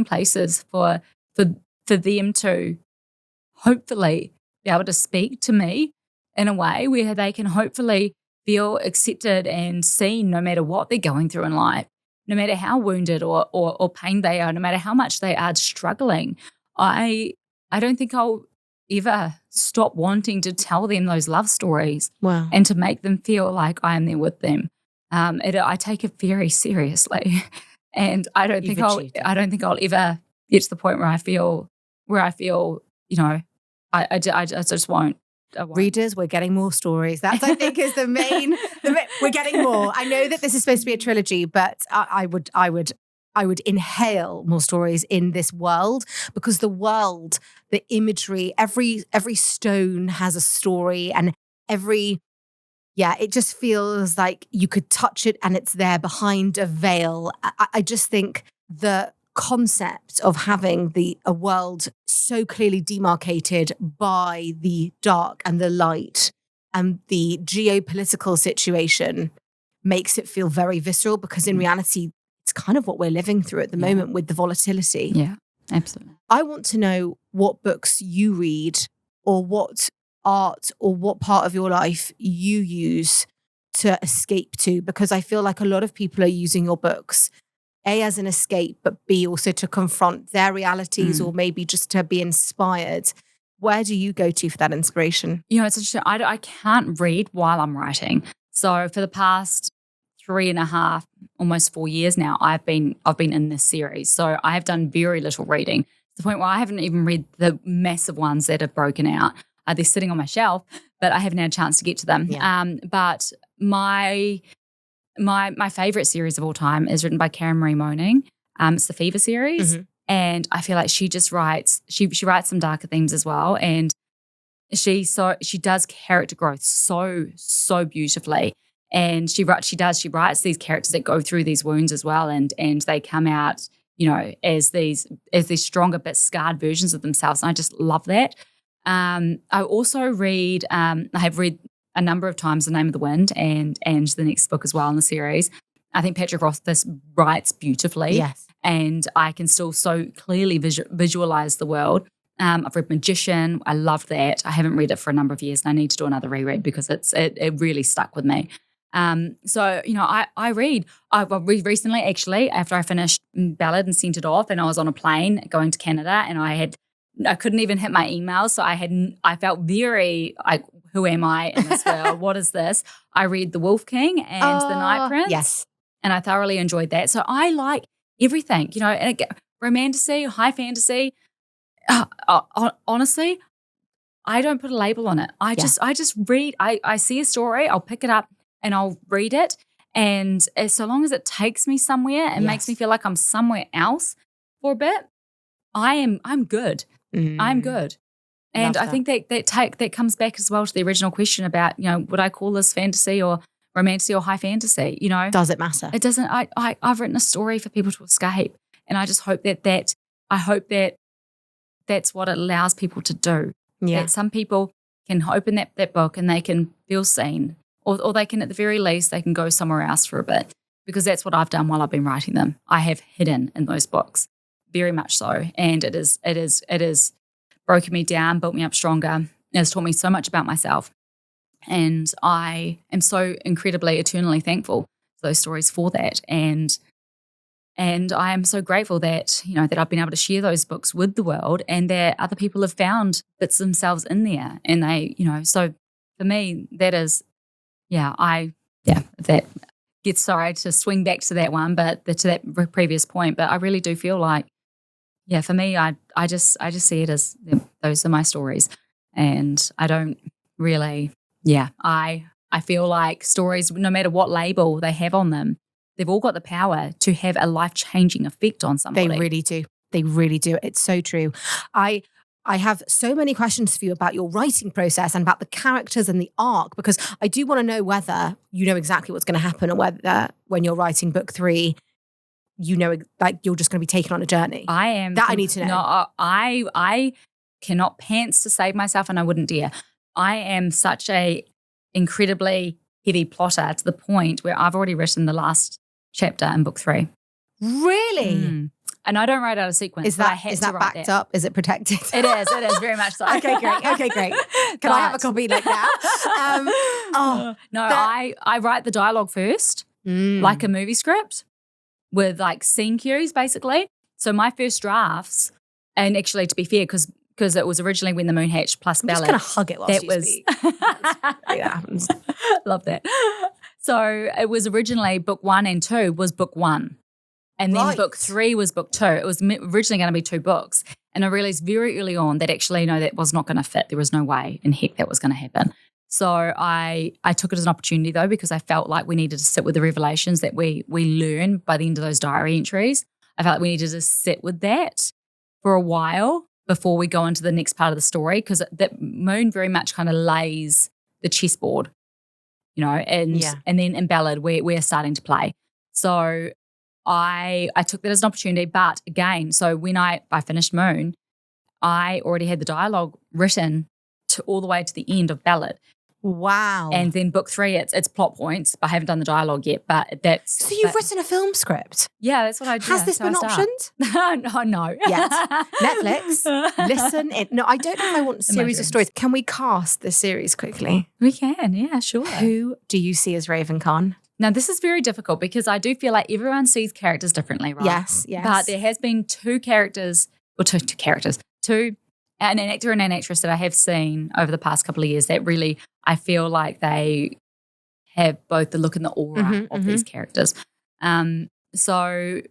S1: places for them to hopefully be able to speak to me in a way where they can hopefully feel accepted and seen, no matter what they're going through in life, no matter how wounded or pained they are, no matter how much they are struggling. I don't think I'll ever stop wanting to tell them those love stories.
S2: Wow.
S1: And to make them feel like I am there with them. I take it very seriously, and I don't think I'll ever get to the point where I feel, you know, I just won't.
S2: Readers, we're getting more stories. That, I think, is the main. We're getting more. I know that this is supposed to be a trilogy, but I would inhale more stories in this world, because the world, the imagery, every stone has a story, and it just feels like you could touch it and it's there behind a veil. I just think the concept of having a world so clearly demarcated by the dark and the light and the geopolitical situation makes it feel very visceral, because in reality, it's kind of what we're living through at the moment with the volatility.
S1: Yeah, absolutely.
S2: I want to know what books you read, or what art or what part of your life you use to escape to, because I feel like a lot of people are using your books, A, as an escape, but B, also to confront their realities or maybe just to be inspired. Where do you go to for that inspiration?
S1: You know, it's interesting. I can't read while I'm writing. So for the past 3.5, almost 4 years now, I've been in this series. So I have done very little reading, to the point where I haven't even read the massive ones that have broken out. They're sitting on my shelf, but I haven't had a chance to get to them. Yeah. But my favorite series of all time is written by Karen Marie Moning. It's the Fever series.
S2: Mm-hmm.
S1: And I feel like she just writes, she writes some darker themes as well. And she does character growth so beautifully. And she writes these characters that go through these wounds as well. And they come out, as these stronger but scarred versions of themselves. And I just love that. I also read, I have read a number of times The Name of the Wind and the next book as well in the series. I think Patrick Rothfuss writes beautifully.
S2: Yes.
S1: And I can still so clearly visualize the world. I've read Magician. I loved that. I haven't read it for a number of years and I need to do another reread because it really stuck with me. So, I read recently actually after I finished Ballad and sent it off and I was on a plane going to Canada and I couldn't even hit my emails. So I felt very like, who am I in this world? What is this? I read The Wolf King and The Night Prince.
S2: Yes.
S1: And I thoroughly enjoyed that. So I like everything, and romantasy, high fantasy. Honestly, I don't put a label on it. I just read. I see a story, I'll pick it up and I'll read it. And so long as it takes me somewhere and makes me feel like I'm somewhere else for a bit, I'm good. I'm good. And I think that comes back as well to the original question about, would I call this fantasy or romantasy or high fantasy?
S2: Does it matter?
S1: It doesn't. I've written a story for people to escape, and I just hope that that's what it allows people to do.
S2: Yeah.
S1: That some people can open that book and they can feel seen, or they can, at the very least, they can go somewhere else for a bit, because that's what I've done while I've been writing them. I have hidden in those books, very much so, and it is broken me down, built me up stronger. It has taught me so much about myself. And I am so incredibly, eternally thankful for those stories for that. And I am so grateful that, that I've been able to share those books with the world and that other people have found bits of themselves in there. And they, so for me, that is, that gets, sorry to swing back to that one, but to that previous point. But I really do feel like, for me, I just see it as those are my stories. And I don't really, I feel like stories, no matter what label they have on them, they've all got the power to have a life-changing effect on somebody.
S2: They really do. They really do. It's so true. I have so many questions for you about your writing process and about the characters and the arc, because I do want to know whether you know exactly what's going to happen or whether when you're writing book 3, like you're just going to be taken on a journey. I need to know.
S1: No, I cannot pants to save myself, and I wouldn't dare. I am such a incredibly heavy plotter to the point where I've already written the last chapter in book 3.
S2: Really?
S1: And I don't write out of sequence.
S2: Is that backed up? Is it protected?
S1: It is very much so.
S2: Okay, great. Can I have a copy like that?
S1: I write the dialogue first, like a movie script, with like scene cues, basically. So my first drafts, and actually to be fair, because it was originally When the Moon Hatched plus Ballad.
S2: I'm just going to hug it whilst you speak. That happens.
S1: Love that. So it was originally book 1 and 2 was book 1. And then book 3 was book 2. It was originally going to be 2 books. And I realized very early on that actually, no, that was not going to fit. There was no way in heck that was going to happen. So I took it as an opportunity though, because I felt like we needed to sit with the revelations that we learn by the end of those diary entries. I felt like we needed to sit with that for a while before we go into the next part of the story, because that moon very much kind of lays the chessboard, and then in Ballad we're starting to play. So I took that as an opportunity, but again, so when I finished Moon, I already had the dialogue written to all the way to the end of Ballad.
S2: Wow.
S1: And then book 3, it's plot points, but I haven't done the dialogue yet. But that's
S2: so you've written a film script.
S1: Yeah, that's what I do.
S2: Has this been optioned?
S1: No.
S2: Yet. Netflix, listen. No, I don't know if I want a series of stories. Can we cast this series quickly?
S1: We can, yeah, sure.
S2: Who do you see as Raven Kahn?
S1: Now, this is very difficult because I do feel like everyone sees characters differently, right?
S2: Yes.
S1: But there has been two characters, an actor and an actress that I have seen over the past couple of years that really, I feel like they have both the look and the aura of these characters. So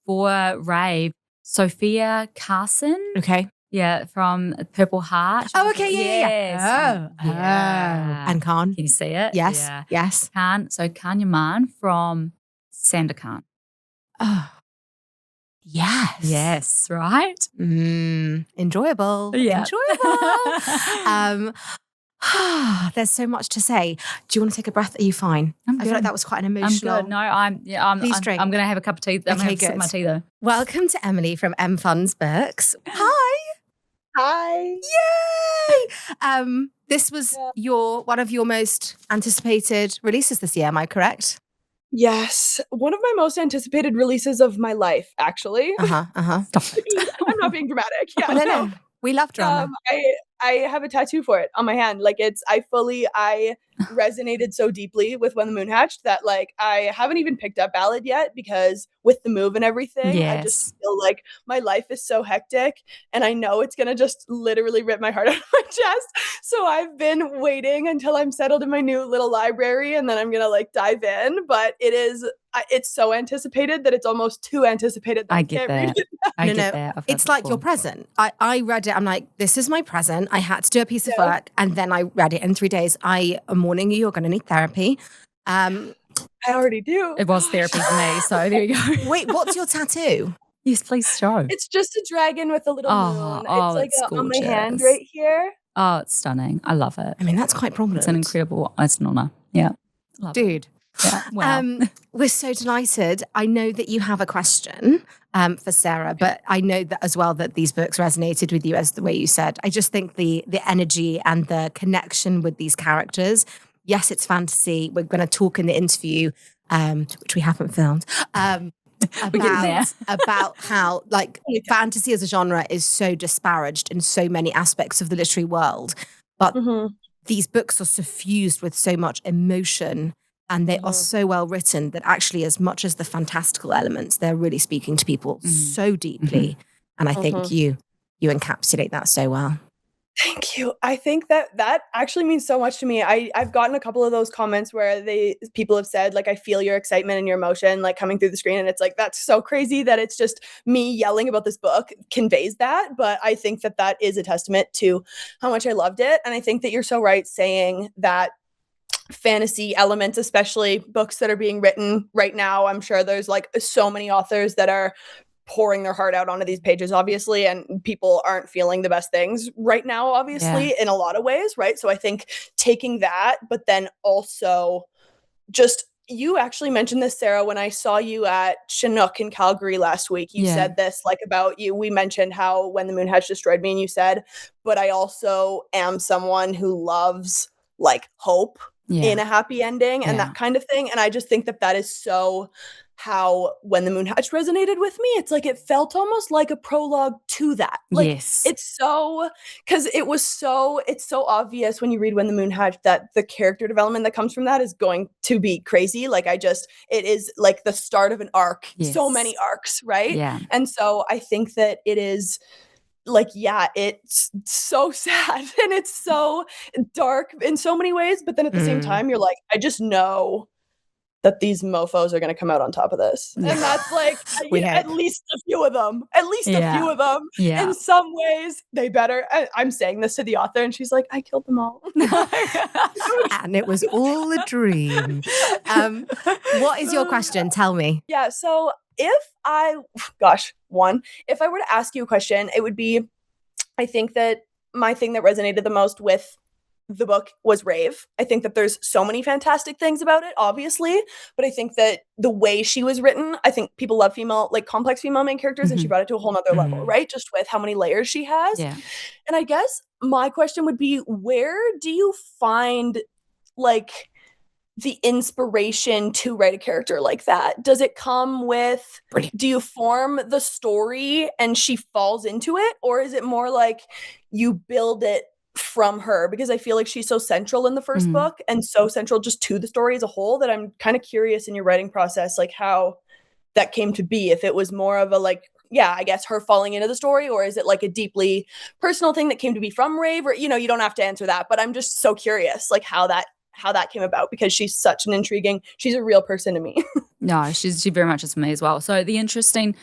S1: for Rave, Sophia Carson.
S2: Okay.
S1: Yeah, from Purple Heart.
S2: Oh, okay, yeah.
S1: Yes.
S2: Oh. And Kahn.
S1: Can you see it?
S2: Yes,
S1: Yeah.
S2: yes.
S1: Kahn. So Kahn Yaman from Kahn.
S2: Oh, yes.
S1: Yes, right?
S2: Enjoyable.
S1: Yeah.
S2: Enjoyable. There's so much to say. Do you want to take a breath? Are you fine? I feel like that was quite an emotional.
S1: I'm good. No, I'm
S2: Please drink.
S1: I'm going to have a cup of tea. I'm going to sip my tea though.
S2: Welcome to Emily from M Fun's Books. Hi.
S3: Hi.
S2: Yay! This was one of your most anticipated releases this year, am I correct?
S3: Yes. One of my most anticipated releases of my life, actually.
S2: Stop
S3: it. I'm not being dramatic. Yeah.
S2: No. We love drama.
S3: I have a tattoo for it on my hand. Like I resonated so deeply with When the Moon Hatched that like I haven't even picked up Ballad yet because with the move and everything, I just feel like my life is so hectic and I know it's going to just literally rip my heart out of my chest. So I've been waiting until I'm settled in my new little library and then I'm going to like dive in. But it's so anticipated that it's almost too anticipated that I can't read it.
S1: I get that.
S2: It's like your present. I read it. I'm like, this is my present. I had to do a piece of work and then I read it in 3 days. I am warning you, you're going to need therapy.
S3: I already do.
S1: It was therapy for me. So there you go.
S2: Wait, what's your tattoo?
S1: Yes, please show.
S3: It's just a dragon with a little moon. It's like on my hand right here.
S1: Oh, it's stunning. I love it.
S2: I mean, that's quite prominent.
S1: It's an incredible, it's an honor. Yeah.
S2: Dude.
S1: Yeah. Wow.
S2: We're so delighted. I know that you have a question for Sarah, but I know that as well that these books resonated with you as the way you said. I just think the energy and the connection with these characters. Yes, it's fantasy. We're going to talk in the interview, which we haven't filmed, about how like fantasy as a genre is so disparaged in so many aspects of the literary world. But these books are suffused with so much emotion. And they are so well written that actually, as much as the fantastical elements, they're really speaking to people so deeply. And I think you encapsulate that so well.
S3: Thank you. I think that actually means so much to me. I've gotten a couple of those comments where people have said, like, I feel your excitement and your emotion, like, coming through the screen. And it's like, that's so crazy that it's just me yelling about this book conveys that. But I think that is a testament to how much I loved it. And I think that you're so right saying that fantasy elements, especially books that are being written right now. I'm sure there's like so many authors that are pouring their heart out onto these pages, obviously, and people aren't feeling the best things right now, obviously, in a lot of ways, right? So I think taking that, but then also just, you actually mentioned this, Sarah, when I saw you at Chinook in Calgary last week. You said this like about you. We mentioned how When the Moon Hatched destroyed me, and you said, but I also am someone who loves like hope in a happy ending and that kind of thing. And I just think that is so how When the Moon Hatched resonated with me. It's like it felt almost like a prologue to that. Like it's so, because it's so obvious when you read When the Moon Hatched that the character development that comes from that is going to be crazy. Like it is like the start of an arc. So many arcs, right?
S1: Yeah.
S3: And so I think that it is like, it's so sad and it's so dark in so many ways. But then at the same time, you're like, I just know that these mofos are going to come out on top of this. And that's like, at least a few of them. At least a few of them.
S1: Yeah.
S3: In some ways, they better. I'm saying this to the author and she's like, I killed them all.
S2: And it was all a dream. What is your question? Tell me.
S3: Yeah, so if I were to ask you a question, it would be, I think that my thing that resonated the most with the book was Rave. I think that there's so many fantastic things about it, obviously, but I think that the way she was written, I think people love complex female main characters, and she brought it to a whole nother level, right? Just with how many layers she has.
S1: Yeah.
S3: And I guess my question would be, where do you find like the inspiration to write a character like that? Does it come with, do you form the story and she falls into it? Or is it more like you build it from her? Because I feel like she's so central in the first book and so central just to the story as a whole that I'm kind of curious in your writing process, like how that came to be. If it was more of a like, I guess her falling into the story, or is it like a deeply personal thing that came to be from Rave? Or, you don't have to answer that, but I'm just so curious, like how that came about, because she's such she's a real person to me.
S1: No, she very much is for me as well. So the interesting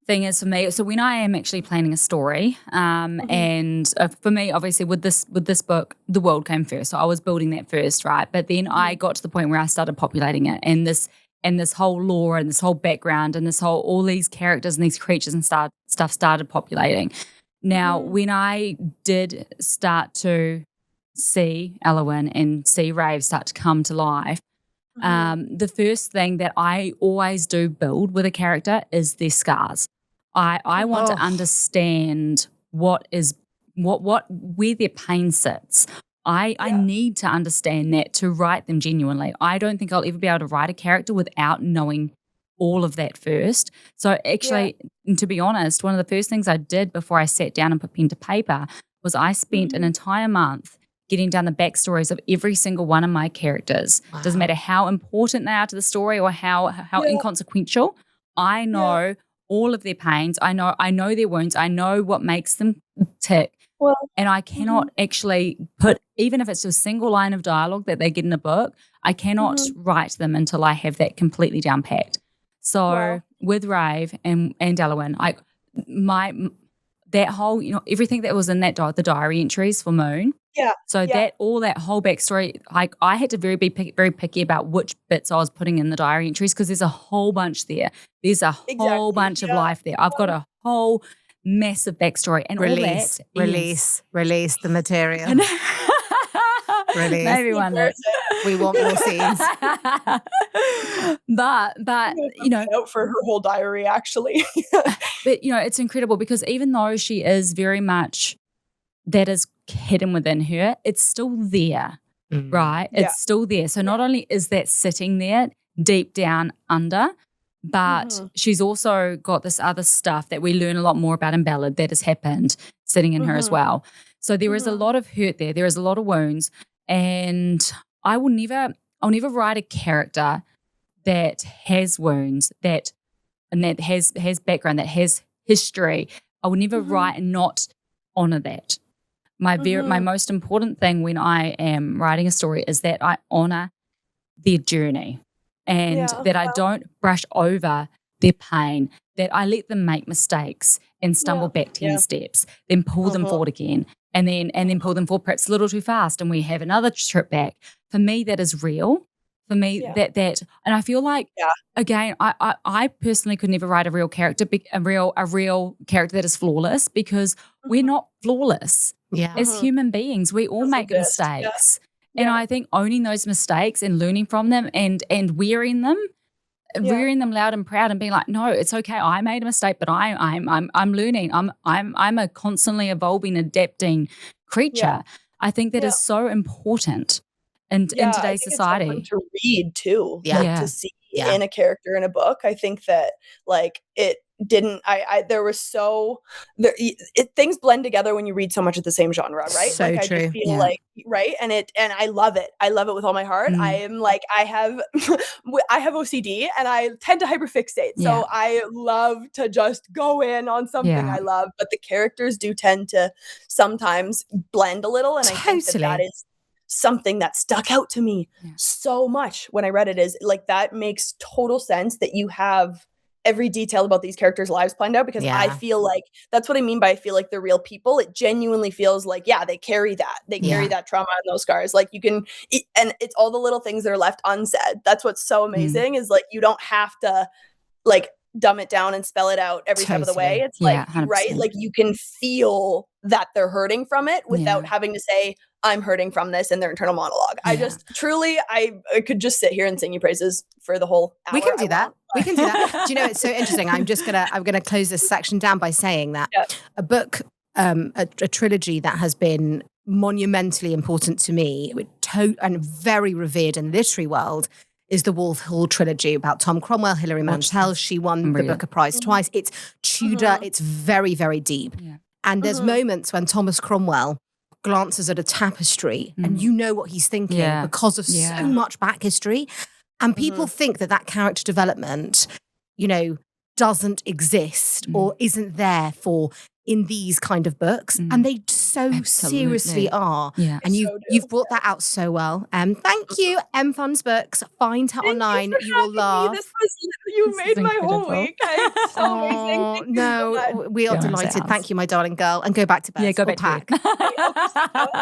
S1: thing is for me, so when I am actually planning a story, and for me, obviously with this book, the world came first. So I was building that first, right? But then I got to the point where I started populating it, and this whole lore and this whole background and all these characters and these creatures and stuff started populating. Now, when I did start to see Elwyn and see Rave start to come to life, the first thing that I always do build with a character is their scars. I want to understand where their pain sits. I need to understand that to write them genuinely. I don't think I'll ever be able to write a character without knowing all of that first. So actually, to be honest, one of the first things I did before I sat down and put pen to paper was I spent an entire month getting down the backstories of every single one of my characters. Wow. Doesn't matter how important they are to the story or how inconsequential. I know all of their pains. I know their wounds. I know what makes them tick.
S3: Well,
S1: and I cannot actually put, even if it's a single line of dialogue that they get in a book, I cannot write them until I have that completely down packed. So with Rave and Elwyn, that whole, everything that was in that the diary entries for Moon.
S3: Yeah.
S1: So that whole backstory, I had to be very picky about which bits I was putting in the diary entries because there's a whole bunch there. There's a whole bunch of life there. I've got a whole massive backstory and
S2: release the material. Release.
S1: Maybe one day.
S2: We want more scenes.
S1: but
S3: out for her whole diary actually.
S1: But it's incredible because even though she is very much that is hidden within her, it's still there, right? It's still there. So not only is that sitting there deep down under, but she's also got this other stuff that we learn a lot more about in Ballad that has happened sitting in her as well. So there is a lot of hurt there. There is a lot of wounds. And I'll never write a character that has wounds, that has background, that has history. I will never write and not honor that. My most important thing when I am writing a story is that I honor their journey and that I don't brush over their pain, that I let them make mistakes and stumble back 10 steps, then pull them forward again. And then pull them forward perhaps a little too fast, and we have another trip back. For me, that is real. For me, that and I feel like again, I personally could never write a real character, a real character that is flawless because we're not flawless. Yeah, as human beings, we all make mistakes, and I think owning those mistakes and learning from them and wearing them loud and proud and being like, no, it's okay. I made a mistake, but I'm learning. I'm a constantly evolving, adapting creature. Yeah. I think that is so important in today's society.
S3: It's so fun to read too, to see in a character in a book. I think that it didn't. There was things blend together when you read so much of the same genre, right?
S2: So true.
S3: I just feel right, and I love it. I love it with all my heart. I am I have OCD and I tend to hyperfixate. So I love to just go in on something I love, but the characters do tend to sometimes blend a little, and I think that is something that stuck out to me so much when I read it. Is that makes total sense that you have every detail about these characters' lives planned out, because I feel like that's what I mean by I feel like they're real people. It genuinely feels like, they carry that. They carry that trauma and those scars. You can, and it's all the little things that are left unsaid. That's what's so amazing is you don't have to dumb it down and spell it out every step of the way. It's
S1: 100%.
S3: Right? You can feel that they're hurting from it without having to say, I'm hurting from this in their internal monologue. I just truly, I could just sit here and sing you praises for the whole hour.
S2: We can do that. We can do that. Do you know, it's so interesting. I'm gonna close this section down by saying that a book, a trilogy that has been monumentally important to me and very revered in the literary world is the Wolf Hall trilogy about Tom Cromwell, Hilary Mantel. She won the Booker Prize twice. It's Tudor. It's very, very deep. Yeah. And there's moments when Thomas Cromwell glances at a tapestry and you know what he's thinking because of so much back history. And people think that character development, doesn't exist or isn't there in these kind of books. And they so
S1: Absolutely.
S2: seriously are.
S1: Yeah.
S2: And
S3: So do.
S2: you've brought that out so well. Thank you, M Fun's Books. Find her
S3: Thank
S2: online.
S3: you for
S2: You will
S3: having me.
S2: laugh.
S3: You
S1: This
S3: made
S1: is
S3: my whole
S1: incredible.
S3: week. It's so amazing.
S2: Oh,
S3: Thank you so much.
S2: no, we are
S1: Go home, say
S2: delighted.
S1: ours.
S2: Thank you, my darling girl. And go back to bed.
S1: Yeah, go
S2: or
S1: back to
S2: pack.
S1: bed.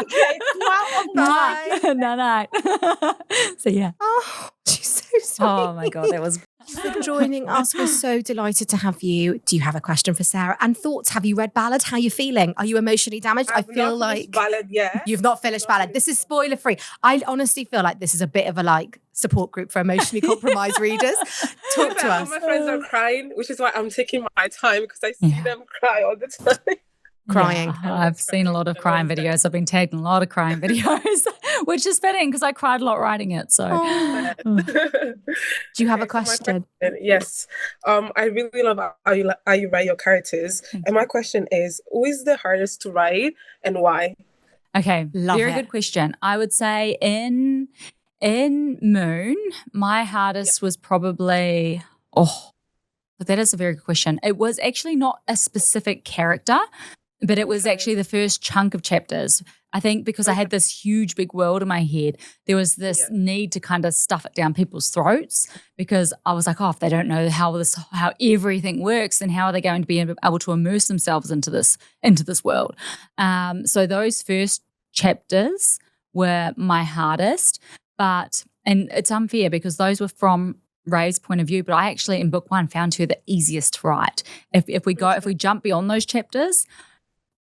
S3: Okay. Wow.
S2: Bye.
S1: Night. So yeah.
S2: Oh, she's so sweet.
S1: Oh my God, that was
S2: Thank you for joining us. We're so delighted to have you. Do you have a question for Sarah? And thoughts? Have you read Ballad? How are you feeling? Are you emotionally damaged? I
S4: I've
S2: feel
S4: not finished
S2: like
S4: Ballad yet.
S2: you've not finished Ballad. This is spoiler free. I honestly feel like this is a bit of a like support group for emotionally compromised readers. Talk to
S4: All
S2: us.
S4: my friends are crying, which is why I'm taking my time because I see them cry all the time.
S2: Crying.
S1: Yeah, I've seen a lot of crying videos. I've been tagged in a lot of crying videos, which is fitting because I cried a lot writing it. So,
S2: Oh. Do you have a
S4: Okay, so my
S2: question?
S4: Yes. I really love how you write your characters. And my question is, who is the hardest to write and why?
S1: okay,
S2: Love
S1: very
S2: it.
S1: good question. I would say in Moon, my hardest was probably but that is a very good question. It was actually not a specific character, but it was actually the first chunk of chapters. I think because I had this huge big world in my head, there was this need to kind of stuff it down people's throats because I was like, if they don't know how everything works, then how are they going to be able to immerse themselves into this world? So those first chapters were my hardest, and it's unfair because those were from Ray's point of view, but I actually in book 1 found her the easiest to write. If we jump beyond those chapters,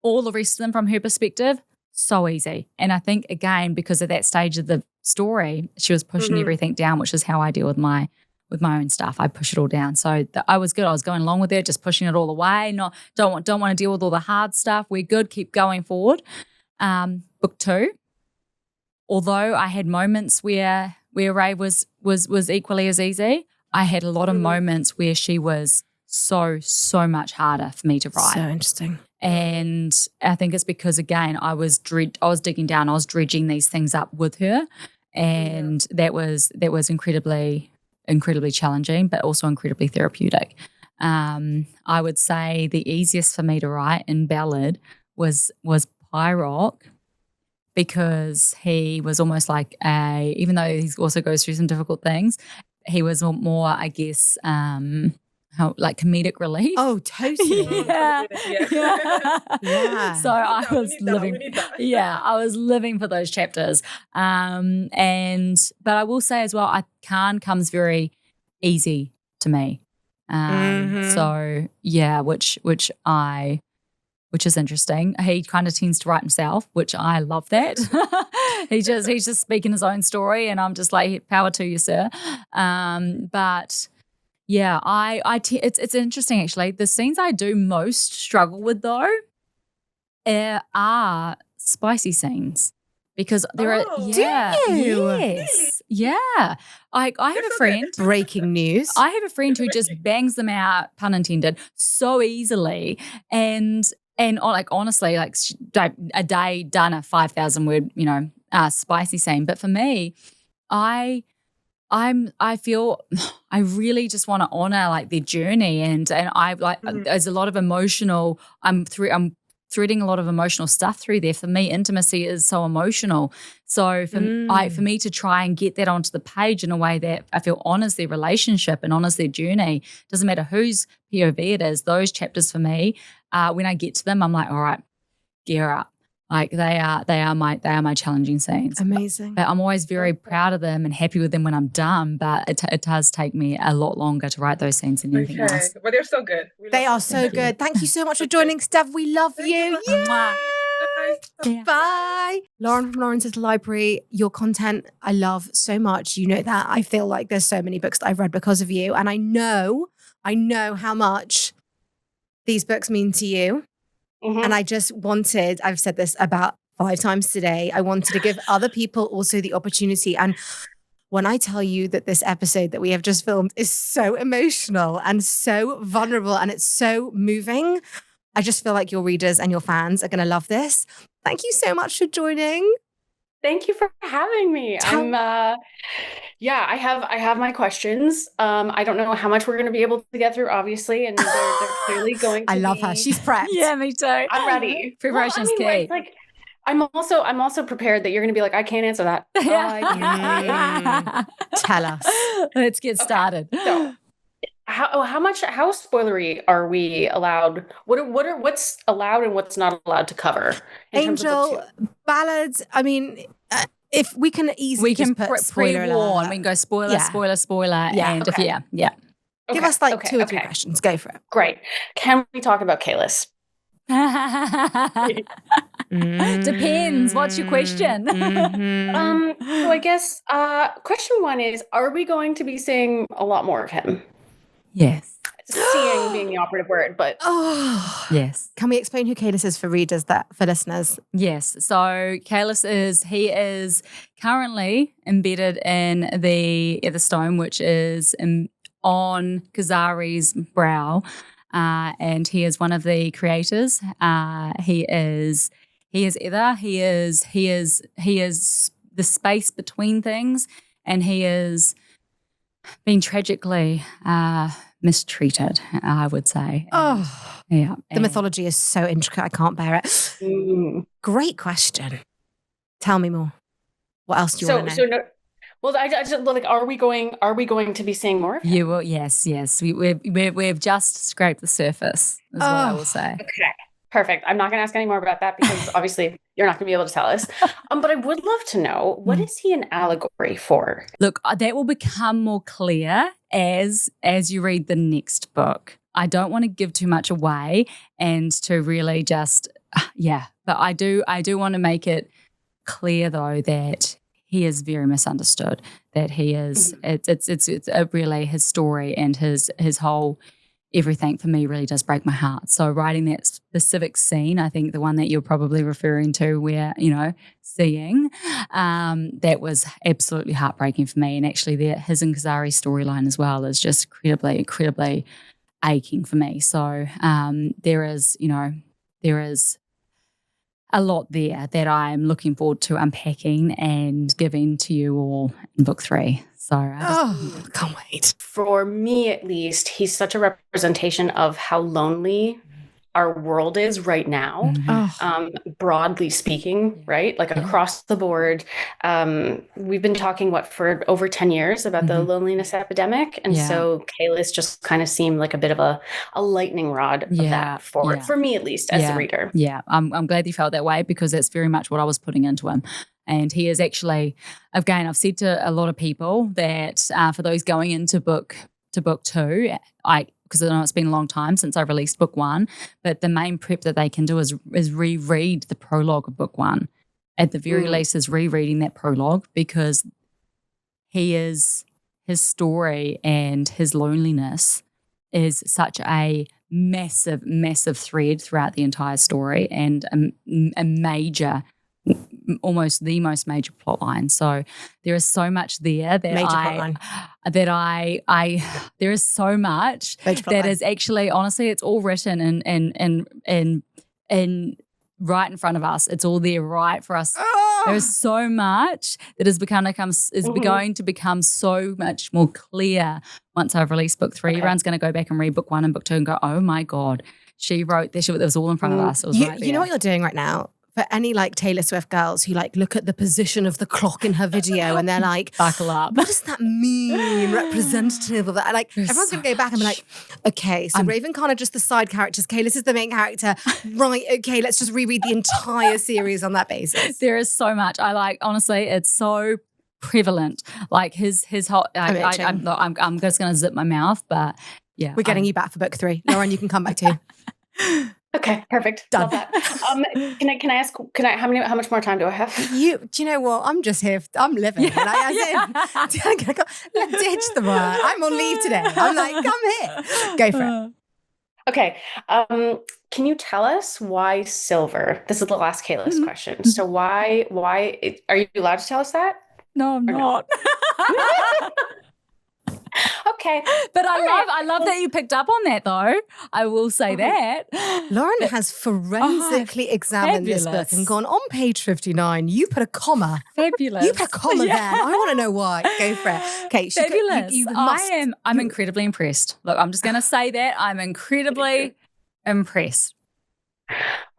S1: all the rest of them from her perspective, so easy. And I think again, because at that stage of the story, she was pushing everything down, which is how I deal with my own stuff. I push it all down. So I was good. I was going along with it, just pushing it all away. Don't want to deal with all the hard stuff. We're good. Keep going forward. Book 2, although I had moments where Ray was equally as easy, I had a lot of moments where she was so much harder for me to write.
S2: So interesting.
S1: And I think it's because, again, I was digging down, I was dredging these things up with her. And that was incredibly, incredibly challenging, but also incredibly therapeutic. I would say the easiest for me to write in Ballad was Pyrock, because he was almost like even though he also goes through some difficult things, he was more, I guess, like comedic relief.
S2: Oh, totally.
S1: Yeah.
S2: Yeah.
S1: So I was living. Yeah, I was living for those chapters. But I will say as well, Kahn comes very easy to me. So yeah, which is interesting. He kind of tends to write himself, which I love that. he's just speaking his own story, and I'm just like, power to you, sir. But yeah, it's interesting actually. The scenes I do most struggle with though are spicy scenes, because there are. Yeah,
S2: do you?
S1: Yes, yeah. I have a friend.
S2: Breaking news.
S1: I have a friend who just bangs them out, pun intended, so easily, and like honestly, like a day done a 5,000 word, spicy scene. But for me, I feel I really just want to honor like their journey, and I like there's a lot of emotional. I'm threading a lot of emotional stuff through there. For me, intimacy is so emotional. So for me to try and get that onto the page in a way that I feel honors their relationship and honors their journey, doesn't matter whose POV it is, those chapters for me, when I get to them, I'm like, all right, gear up. Like they are my challenging scenes.
S2: Amazing.
S1: But I'm always very proud of them and happy with them when I'm done. But it does take me a lot longer to write those scenes than anything else.
S4: But they're so good.
S2: They are so good. Thank you so much for joining, Steph. We love you.
S1: Mwah.
S2: Yeah. Bye. Lauren from Lawrence's Library, your content I love so much. You know that. I feel like there's so many books that I've read because of you. And I know how much these books mean to you. And I just wanted, I've said this about 5 times today, I wanted to give other people also the opportunity. And when I tell you that this episode that we have just filmed is so emotional and so vulnerable and it's so moving, I just feel like your readers and your fans are going to love this. Thank you so much for joining.
S5: Thank you for having me. Yeah, I have my questions. I don't know how much we're going to be able to get through, obviously, and they're clearly going to
S2: I love her.
S5: be-
S2: She's prepped.
S1: Yeah, me too.
S5: I'm ready.
S1: Preparation's
S5: well,
S1: key.
S5: it's like I'm also prepared that you're going to be like, I can't answer that.
S2: Tell us.
S1: Let's get started.
S5: So, how spoilery are we allowed? What's allowed and what's not allowed to cover? In terms of book
S2: Angel,
S5: two?
S2: ballads. I mean, if we can easily
S1: We can
S2: just put spoiler
S1: pre-warn.
S2: alert.
S1: We can go spoiler,
S2: Yeah.
S1: spoiler,
S2: Yeah.
S1: and
S5: Okay.
S1: yeah.
S2: Give
S5: Okay,
S2: us like
S5: okay,
S2: 2 or 3
S5: okay.
S2: questions. Go for it.
S5: Great. Can we talk about Kalis?
S1: Depends. What's your question?
S5: So I guess question one is: are we going to be seeing a lot more of him?
S1: Yes.
S5: Seeing being the operative word, but
S2: Oh,
S1: Yes.
S2: can we explain who Kalis is for readers, for listeners?
S1: Yes. So Kalis he is currently embedded in the stone, which is on Kazari's brow. And he is one of the creators. He is the space between things, and he is being tragically mistreated, I would say.
S2: Oh,
S1: Yeah.
S2: the mythology is so intricate. I can't bear it. Great question. Tell me more. What else do you want to know?
S5: So no. Well, I just like, are we going to be seeing more of him?
S1: You will, yes. We've just scraped the surface, is what I will say.
S5: Okay, perfect. I'm not going to ask any more about that because obviously you're not going to be able to tell us. But I would love to know, what is he an allegory for?
S1: Look, that will become more clear as you read the next book. I don't want to give too much away and to really just, but I do want to make it clear though that he is very misunderstood, that he is, it's really his story and his whole everything for me really does break my heart. So writing that specific scene, I think the one that you're probably referring to where, seeing, that was absolutely heartbreaking for me. And actually his and Kazari's storyline as well is just incredibly aching for me. So there is a lot there that I'm looking forward to unpacking and giving to you all in book 3. So
S2: Can't wait.
S5: For me, at least, he's such a representation of how lonely our world is right now, broadly speaking, right? Like across the board. We've been talking, for over 10 years about the loneliness epidemic. And so Kalis just kind of seemed like a bit of a lightning rod of that for me, at least, as a reader.
S1: Yeah, I'm glad you felt that way because that's very much what I was putting into him. And he is actually, again, I've said to a lot of people that for those going into book 2, because I know it's been a long time since I released book 1, but the main prep that they can do is reread the prologue of book 1. At the very least is rereading that prologue because his story and his loneliness is such a massive, massive thread throughout the entire story and a major, almost the most major plot line. So there is so much there that there is so much that is actually, honestly, it's all written in right in front of us. It's all there right for us. There is so much that is going to become so much more clear once I've released book 3. Everyone's going to go back and read book 1 and book 2 and go, oh my God, she wrote this. It was all in front of us. It was right there.
S2: You know what you're doing right now? For any Taylor Swift girls who look at the position of the clock in her video and they're like,
S1: buckle up.
S2: What does that mean? Representative of that? Everyone's going to go back and be like, okay, so Raven Khan are just the side characters. Kalis is the main character. Right, okay, let's just reread the entire series on that basis.
S1: There is so much. Honestly, it's so prevalent. His whole, I'm just going to zip my mouth, but yeah.
S2: We're getting you back for book 3. Lauren, you can come back too.
S5: Okay, perfect.
S2: Done.
S5: Love that. Can I ask? How much more time do I have?
S2: Do you know what? I'm just here. I'm living. Ditch the word. I'm on leave today. I'm come here. Go for it.
S5: Okay. Can you tell us why silver? This is the last Kalis question. So why are you allowed to tell us that?
S1: No, I'm not.
S5: Okay.
S1: But I love that you picked up on that, though. I will say that.
S2: Lauren has forensically examined this book and gone, on page 59, you put a comma.
S1: Fabulous.
S2: You put a comma there. I want to know why. Go for it. Okay,
S1: Fabulous.
S2: You must.
S1: I'm incredibly impressed. Look, I'm just going to say that. I'm incredibly impressed.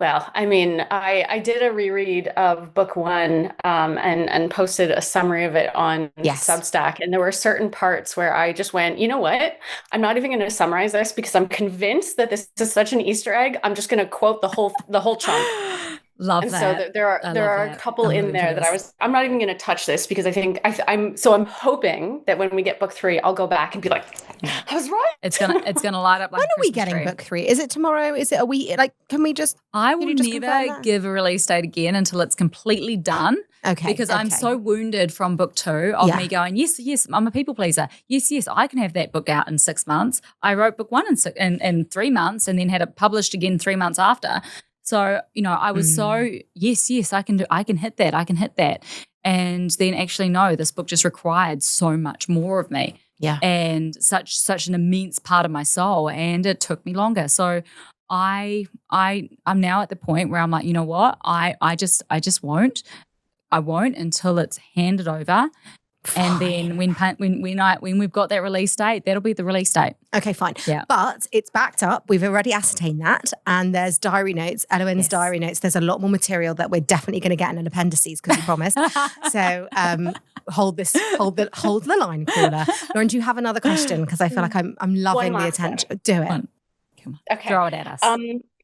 S5: Well, I mean, I did a reread of book one and posted a summary of it on Substack. And there were certain parts where I just went, you know what? I'm not even going to summarize this because I'm convinced that this is such an Easter egg. I'm just going to quote the whole chunk.
S1: Love
S5: and
S1: that.
S5: So there are a couple in there that I'm not even going to touch this because I think I'm hoping that when we get book 3, I'll go back and be like, I was right.
S1: It's gonna light up. Like
S2: when are we getting book 3? Is it tomorrow? Is it a week? Like, can we just?
S1: I will never give a release date again until it's completely done.
S2: Okay.
S1: Because I'm so wounded from book 2 of me going, yes, I'm a people pleaser. Yes, I can have that book out in 6 months. I wrote book 1 in 3 months and then had it published again 3 months after. So, I was so, yes, I can hit that. And then actually, no, this book just required so much more of me.
S2: Yeah.
S1: And such an immense part of my soul. And it took me longer. So I'm now at the point where I'm like, you know what? I just won't. I won't until it's handed over. And then when we've got that release date, that'll be the release date.
S2: Okay, fine.
S1: Yeah.
S2: But it's backed up. We've already ascertained that. And there's diary notes, Eloin's diary notes. There's a lot more material that we're definitely going to get in an appendices because we promised. So hold the line, caller. Lauren, do you have another question? Because I feel like I'm loving the attention. Do it.
S1: Come on.
S5: Okay.
S1: Throw it at us.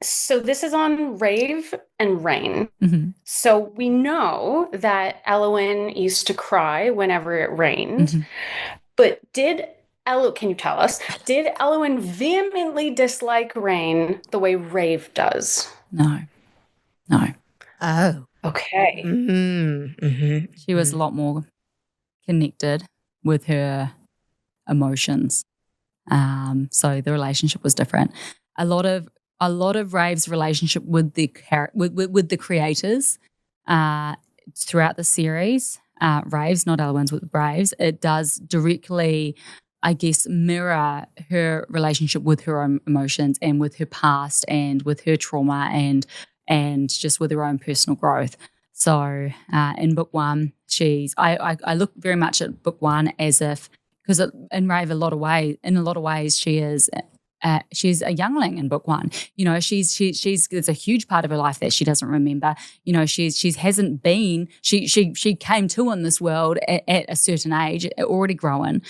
S5: So this is on rave and rain.
S1: Mm-hmm.
S5: So we know that Eloin used to cry whenever it rained. Mm-hmm. But can you tell us, did Eloin vehemently dislike rain the way rave does?
S1: No.
S2: Oh.
S5: Okay.
S2: Mm-hmm. Mm-hmm.
S1: She was a lot more connected with her emotions. So the relationship was different. A lot of Rave's relationship with the creators throughout the series, Rave's, not Eloin's, with Rave's, it does directly, I guess, mirror her relationship with her own emotions and with her past and with her trauma and just with her own personal growth. So in book 1, I look very much at book 1 as if, because in Rave, in a lot of ways, she's a youngling in book 1. There's a huge part of her life that she doesn't remember. She came to in this world at a certain age, already grown.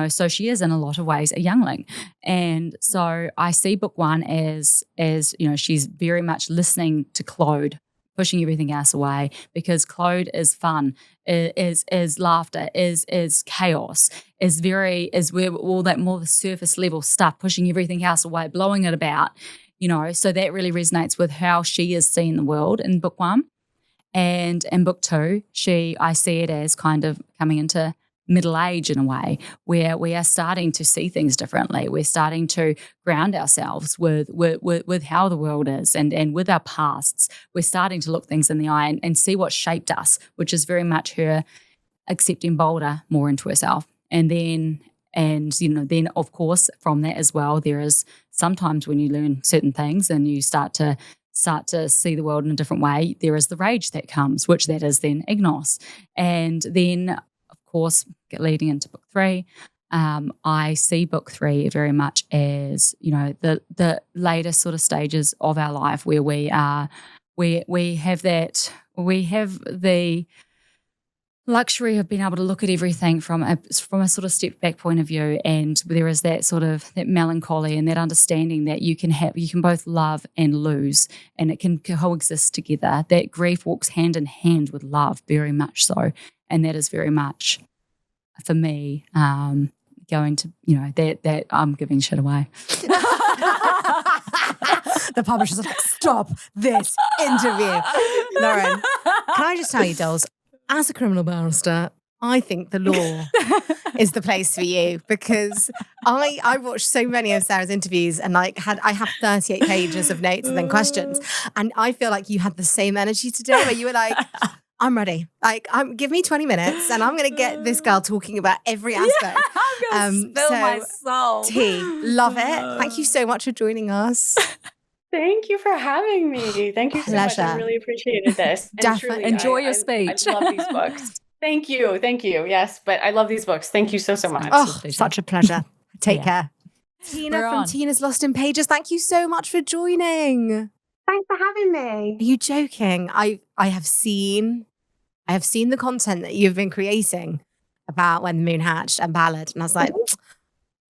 S1: So she is in a lot of ways a youngling. And so I see book 1 as she's very much listening to Claude, pushing everything else away, because Claude is fun, is laughter, is chaos, is where all that more the surface level stuff, pushing everything else away, blowing it about, so that really resonates with how she is seeing the world in book 1. And in book 2, I see it as kind of coming into middle age in a way, where we are starting to see things differently. We're starting to ground ourselves with how the world is and with our pasts. We're starting to look things in the eye and see what shaped us, which is very much her accepting bolder more into herself. And then of course from that as well, there is sometimes when you learn certain things and you start to see the world in a different way, there is the rage that comes, which that is then ignos. And then course, leading into book 3, I see book 3 very much as the later sort of stages of our life where we have the luxury of being able to look at everything from a sort of step back point of view, and there is that sort of that melancholy and that understanding that you can both love and lose, and it can coexist together. That grief walks hand in hand with love, very much so. And that is very much, for me, going to, that I'm giving shit away.
S2: The publishers are like, stop this interview. Lauren, can I just tell you, dolls, as a criminal barrister, I think the law is the place for you, because I watched so many of Sarah's interviews and I have 38 pages of notes and then questions. And I feel like you had the same energy today where you were like, I'm ready. Like, give me 20 minutes and I'm going to get this girl talking about every aspect.
S1: I'm going to spill my soul.
S2: T, love it. Thank you so much for joining us.
S5: Thank you for having me. Thank you so much. I really appreciated this. And truly,
S1: enjoy your speech.
S5: I love these books. Thank you. Thank you. Yes, but I love these books. Thank you so much.
S2: Oh, such a pleasure. Take care. Tina from Tina's Lost in Pages, thank you so much for joining.
S6: Thanks for having me.
S2: Are you joking? I have seen the content that you've been creating about When the Moon Hatched and Ballad, and I was like,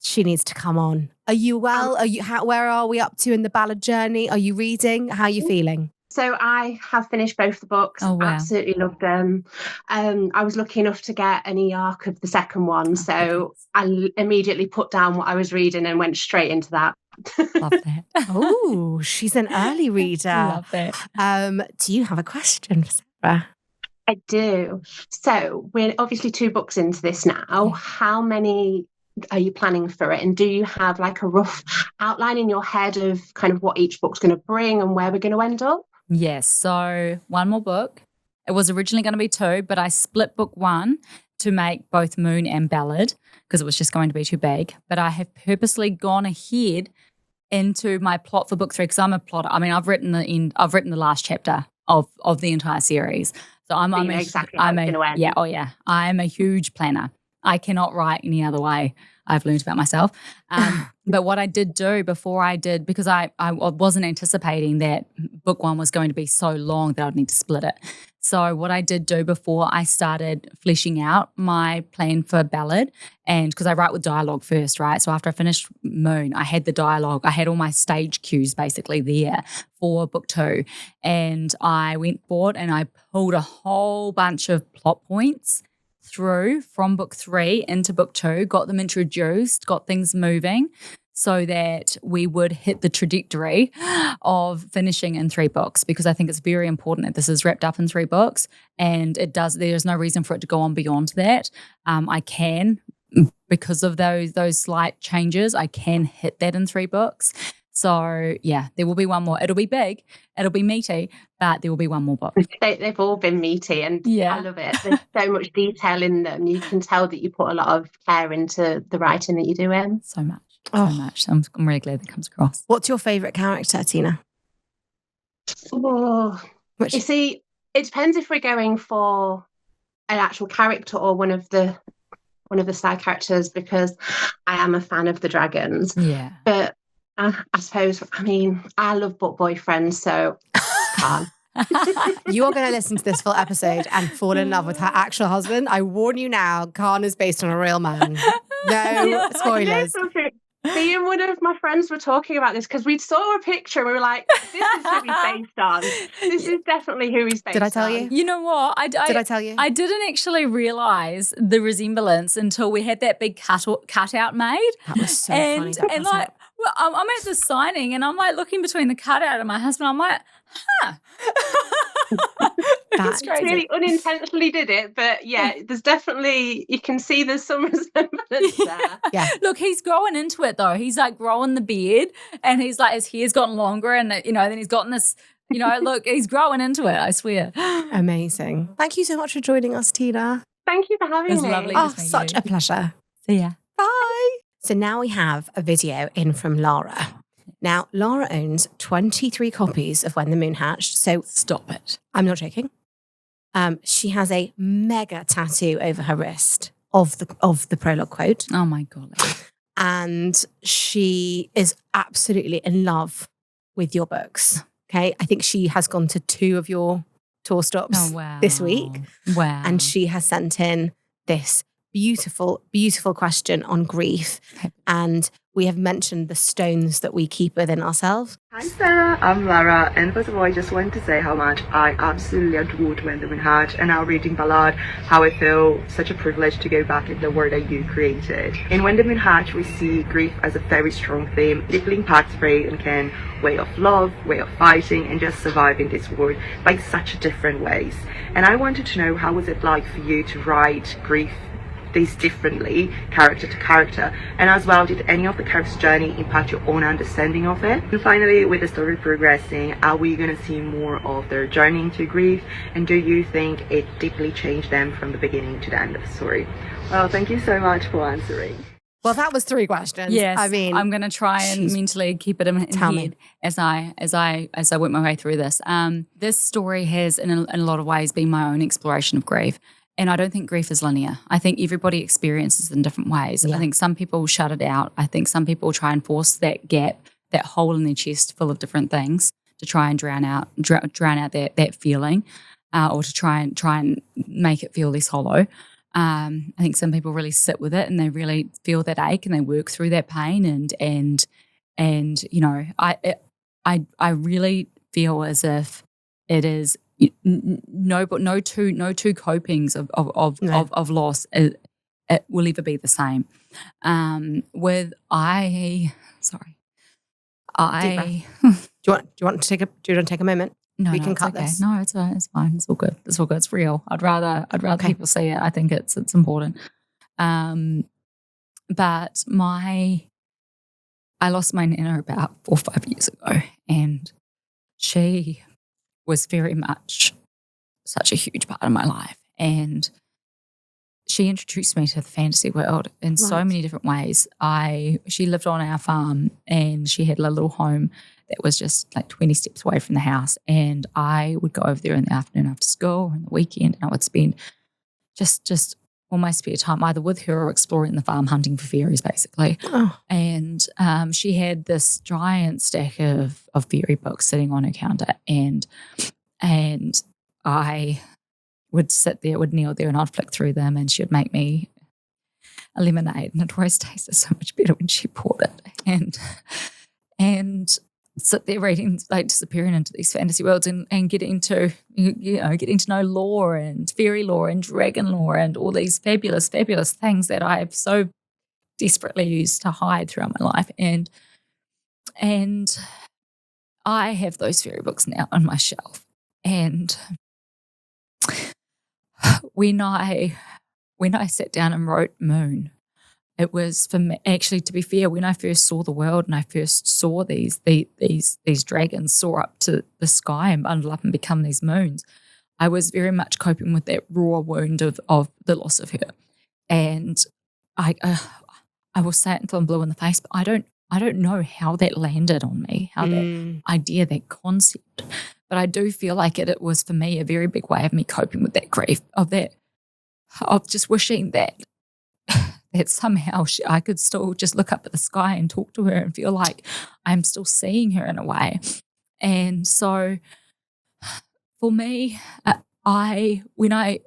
S2: she needs to come on. Are you well? Where are we up to in the Ballad journey? Are you reading? How are you feeling?
S6: So I have finished both the books.
S1: Oh, wow.
S6: Absolutely loved them. I was lucky enough to get an e-arc of the second one. So I immediately put down what I was reading and went straight into that.
S1: Love that.
S2: Oh, she's an early reader.
S1: Love that.
S2: Do you have a question for Sarah?
S6: I do. So we're obviously 2 books into this now. How many are you planning for it? And do you have like a rough outline in your head of kind of what each book's going to bring and where we're going to end up?
S1: Yes. So 1 more book. It was originally going to be 2, but I split book 1 to make both Moon and Ballad because it was just going to be too big. But I have purposely gone ahead into my plot for book 3 because I'm a plotter. I mean, I've written the last chapter of the entire series. So I'm a huge planner. I cannot write any other way. I've learned about myself. But what I did do before I did, because I wasn't anticipating that book 1 was going to be so long that I'd need to split it. So what I did do before I started fleshing out my plan for Ballad, and because I write with dialogue first, right? So after I finished Moon, I had the dialogue. I had all my stage cues basically there for book 2. And I went forward and I pulled a whole bunch of plot points through from book 3 into book 2, got them introduced, got things moving so that we would hit the trajectory of finishing in 3 books, because I think it's very important that this is wrapped up in 3 books, and there's no reason for it to go on beyond that. I can, because of those slight changes, I can hit that in 3 books. So, yeah, there will be 1 more. It'll be big, it'll be meaty, but there will be 1 more book.
S6: They've all been meaty, and I love it. There's so much detail in them. You can tell that you put a lot of care into the writing that you're doing.
S1: So much. I'm really glad that comes across.
S2: What's your favourite character, Tina?
S6: You see, it depends if we're going for an actual character or one of the side characters, because I am a fan of the dragons.
S1: Yeah.
S6: But I suppose, I mean, I love book boyfriends, so Kahn.
S2: You are going to listen to this full episode and fall in love with her actual husband. I warn you now, Kahn is based on a real man. No spoilers.
S6: Me and one of my friends were talking about this because we saw a picture and we were like, this is who he's based on. This is definitely who he's based on.
S2: Did I tell you?
S1: You know what?
S2: Did I tell you?
S1: I didn't actually realise the resemblance until we had that big cutout made.
S2: That was so funny.
S1: And like, well, I'm at the signing and I'm like looking between the cutout and my husband. I'm like, huh.
S6: That's crazy. Really unintentionally did it, but yeah, there's definitely, you can see there's some resemblance there.
S2: Yeah.
S1: Look, he's growing into it though. He's like growing the beard, and he's like, his hair's gotten longer, and then he's gotten this, look, he's growing into it, I swear.
S2: Amazing. Thank you so much for joining us, Tina.
S6: Thank you for having me.
S1: It was lovely.
S2: Oh, such a pleasure.
S1: See ya.
S2: Bye. So now we have a video in from Lara. Now, Lara owns 23 copies of When the Moon Hatched. So
S1: stop it.
S2: I'm not joking. She has a mega tattoo over her wrist of the prologue quote.
S1: Oh my God.
S2: And she is absolutely in love with your books. Okay. I think she has gone to 2 of your tour stops this week.
S1: Wow.
S2: And she has sent in this beautiful, beautiful question on grief. And we have mentioned the stones that we keep within ourselves.
S7: Hi Sarah, I'm Lara, and first of all I just wanted to say how much I absolutely adored When the Moon Hatched, and now reading Ballad, how I feel such a privilege to go back in the world that you created. In When the Moon Hatched we see grief as a very strong theme, deeply impacts Faye and Ken way of love, way of fighting, and just surviving this world by such different ways. And I wanted to know, how was it like for you to write grief this differently, character to character? And as well, did any of the character's journey impact your own understanding of it? And finally, with the story progressing, are we going to see more of their journey into grief? And do you think it deeply changed them from the beginning to the end of the story? Well, thank you so much for answering.
S2: Well, that was 3 questions.
S1: Yes,
S2: I mean,
S1: I'm going to try and mentally keep it in head as I work my way through this. This story has, in a lot of ways, been my own exploration of grief. And I don't think grief is linear. I think everybody experiences it in different ways.
S2: Yeah.
S1: I think some people shut it out. I think some people try and force that gap, that hole in their chest full of different things to try and drown out that feeling, or to try and make it feel less hollow. I think some people really sit with it and they really feel that ache and they work through that pain and you know, I really feel as if it is no two copings of loss it will ever be the same. Do
S2: you want to take a moment?
S1: No,
S2: we can cut
S1: okay.
S2: this.
S1: No, it's fine. It's all good. It's all good. It's real. I'd rather people see it. I think it's important. But I lost my nana about 4 or 5 years ago, and she was very much such a huge part of my life. And she introduced me to the fantasy world in so many different ways. She lived on our farm, and she had a little home that was just like 20 steps away from the house. And I would go over there in the afternoon after school or on the weekend, and I would spend just all my spare time either with her or exploring the farm, hunting for fairies, basically.
S2: Oh.
S1: And she had this giant stack of fairy books sitting on her counter, and I would sit there, would kneel there, and I'd flick through them, and she would make me a lemonade, and it always tasted so much better when she poured it. And sit there reading, like disappearing into these fantasy worlds and getting to know lore and fairy lore and dragon lore and all these fabulous things that I've so desperately used to hide throughout my life. And I have those fairy books now on my shelf. And when I sat down and wrote Moon, it was, for me, actually, to be fair, when I first saw the world and I first saw these dragons soar up to the sky and bundle up and become these moons, I was very much coping with that raw wound of the loss of her. And I will say it until I'm blue in the face, but I don't know how that landed on me, how that idea, that concept. But I do feel like it was, for me, a very big way of me coping with that grief, of just wishing that somehow I could still just look up at the sky and talk to her and feel like I'm still seeing her in a way. And so for me, when I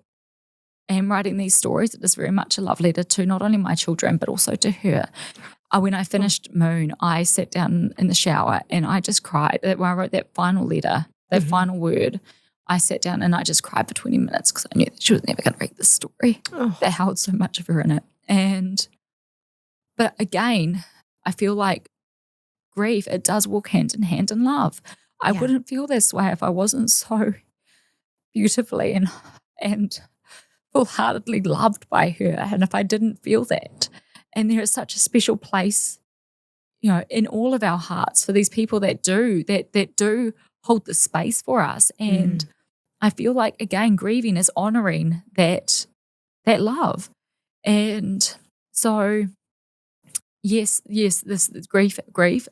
S1: am writing these stories, it is very much a love letter to not only my children but also to her. When I finished Moon, I sat down in the shower and I just cried. When I wrote that final letter, that final word, I sat down and I just cried for 20 minutes because I knew that she was never going to read this story that held so much of her in it. But again, I feel like grief, it does walk hand in hand in love. I wouldn't feel this way if I wasn't so beautifully and full-heartedly loved by her, and if I didn't feel that. And there is such a special place, in all of our hearts for these people that do hold the space for us. And I feel like, again, grieving is honoring that love. And so, yes, this grief,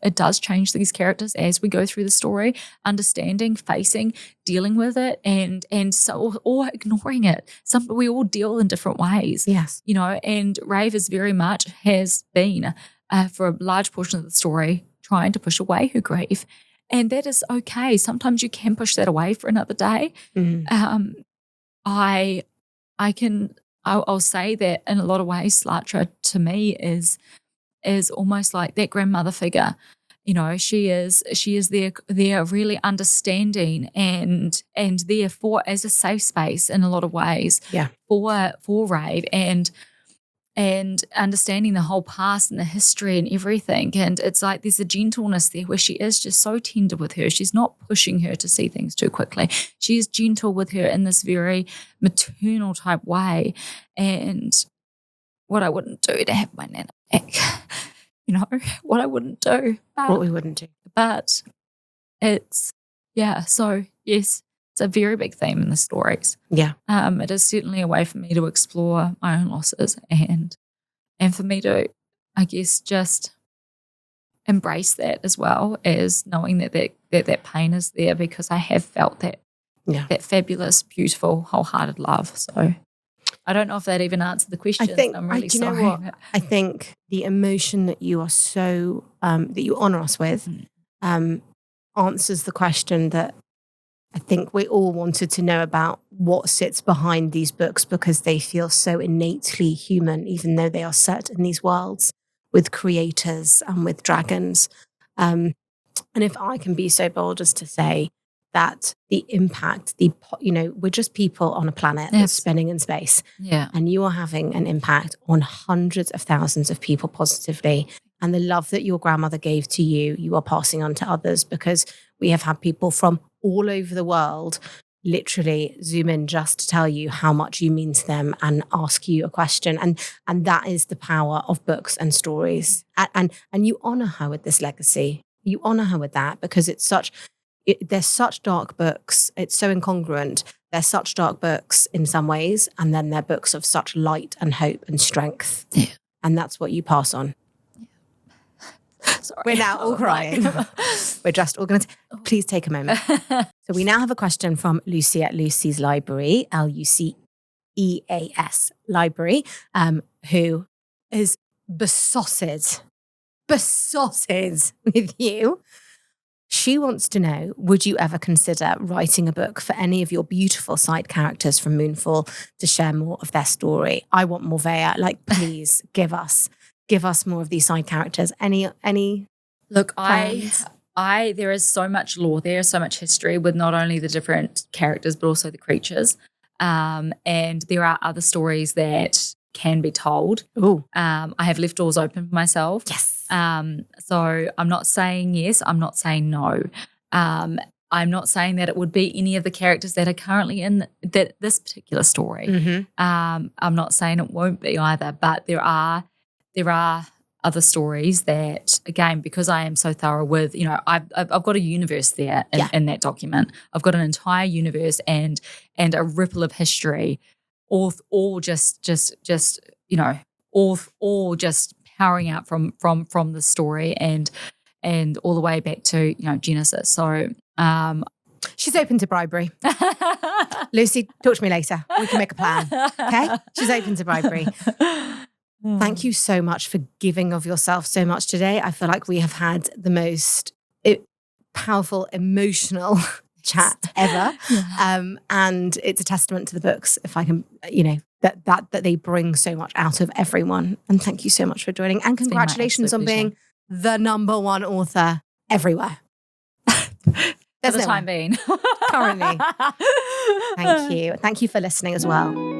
S1: it does change these characters as we go through the story, understanding, facing, dealing with it, and so, or ignoring it. We all deal in different ways.
S2: Yes.
S1: And Rave has been, for a large portion of the story, trying to push away her grief. And that is okay. Sometimes you can push that away for another day. I'll say that in a lot of ways, Slatra to me is almost like that grandmother figure. She is there really understanding and there as a safe space in a lot of ways.
S2: Yeah.
S1: For Rave and understanding the whole past and the history and everything. And it's like there's a gentleness there where she is just so tender with her. She's not pushing her to see things too quickly. She is gentle with her in this very maternal type way. And what I wouldn't do to have my nana back. What I wouldn't do.
S2: What we wouldn't do.
S1: But it's, so yes, it's a very big theme in the stories.
S2: Yeah.
S1: It is certainly a way for me to explore my own losses and for me to, I guess, just embrace that as well as knowing that pain is there, because I have felt that fabulous, beautiful, wholehearted love. So I don't know if that even answered the question. I'm really
S2: do you
S1: sorry.
S2: know what? I think the emotion that you are so that you honor us with answers the question that I think we all wanted to know about what sits behind these books, because they feel so innately human, even though they are set in these worlds with creators and with dragons. And if I can be so bold as to say that the impact, we're just people on a planet that's spinning in space.
S1: Yeah.
S2: And you are having an impact on hundreds of thousands of people positively. And the love that your grandmother gave to you, you are passing on to others, because we have had people from all over the world literally zoom in just to tell you how much you mean to them and ask you a question. And that is the power of books and stories. And you honor her with this legacy. You honor her with that, because they're such dark books. It's so incongruent. They're such dark books in some ways, and then they're books of such light and hope and strength.
S1: Yeah.
S2: And that's what you pass on.
S1: Sorry.
S2: We're now all crying. We're just all going to please take a moment. So we now have a question from Lucy at Lucy's Library, Luceas Library, who is besotted with you. She wants to know, would you ever consider writing a book for any of your beautiful side characters from Moonfall to share more of their story? I want more Vea. Please give us more of these side characters. Any
S1: Look,
S2: plans?
S1: there is so much lore there, so much history with not only the different characters, but also the creatures. And there are other stories that can be told.
S2: Ooh.
S1: I have left doors open for myself.
S2: Yes.
S1: So I'm not saying yes, I'm not saying no. I'm not saying that it would be any of the characters that are currently in this particular story.
S2: Mm-hmm.
S1: I'm not saying it won't be either, but there are other stories that, again, because I am so thorough with, I've got a universe there in that document. I've got an entire universe and a ripple of history, all just all just powering out from the story and all the way back to Genesis. So
S2: she's open to bribery. Lucy, talk to me later. We can make a plan. Okay? She's open to bribery. Thank you so much for giving of yourself so much today. I feel like we have had the most powerful, emotional chat ever. And it's a testament to the books, if I can, that they bring so much out of everyone. And thank you so much for joining. And congratulations on being the #1 author everywhere.
S1: For the time being.
S2: Currently. Thank you. Thank you for listening as well.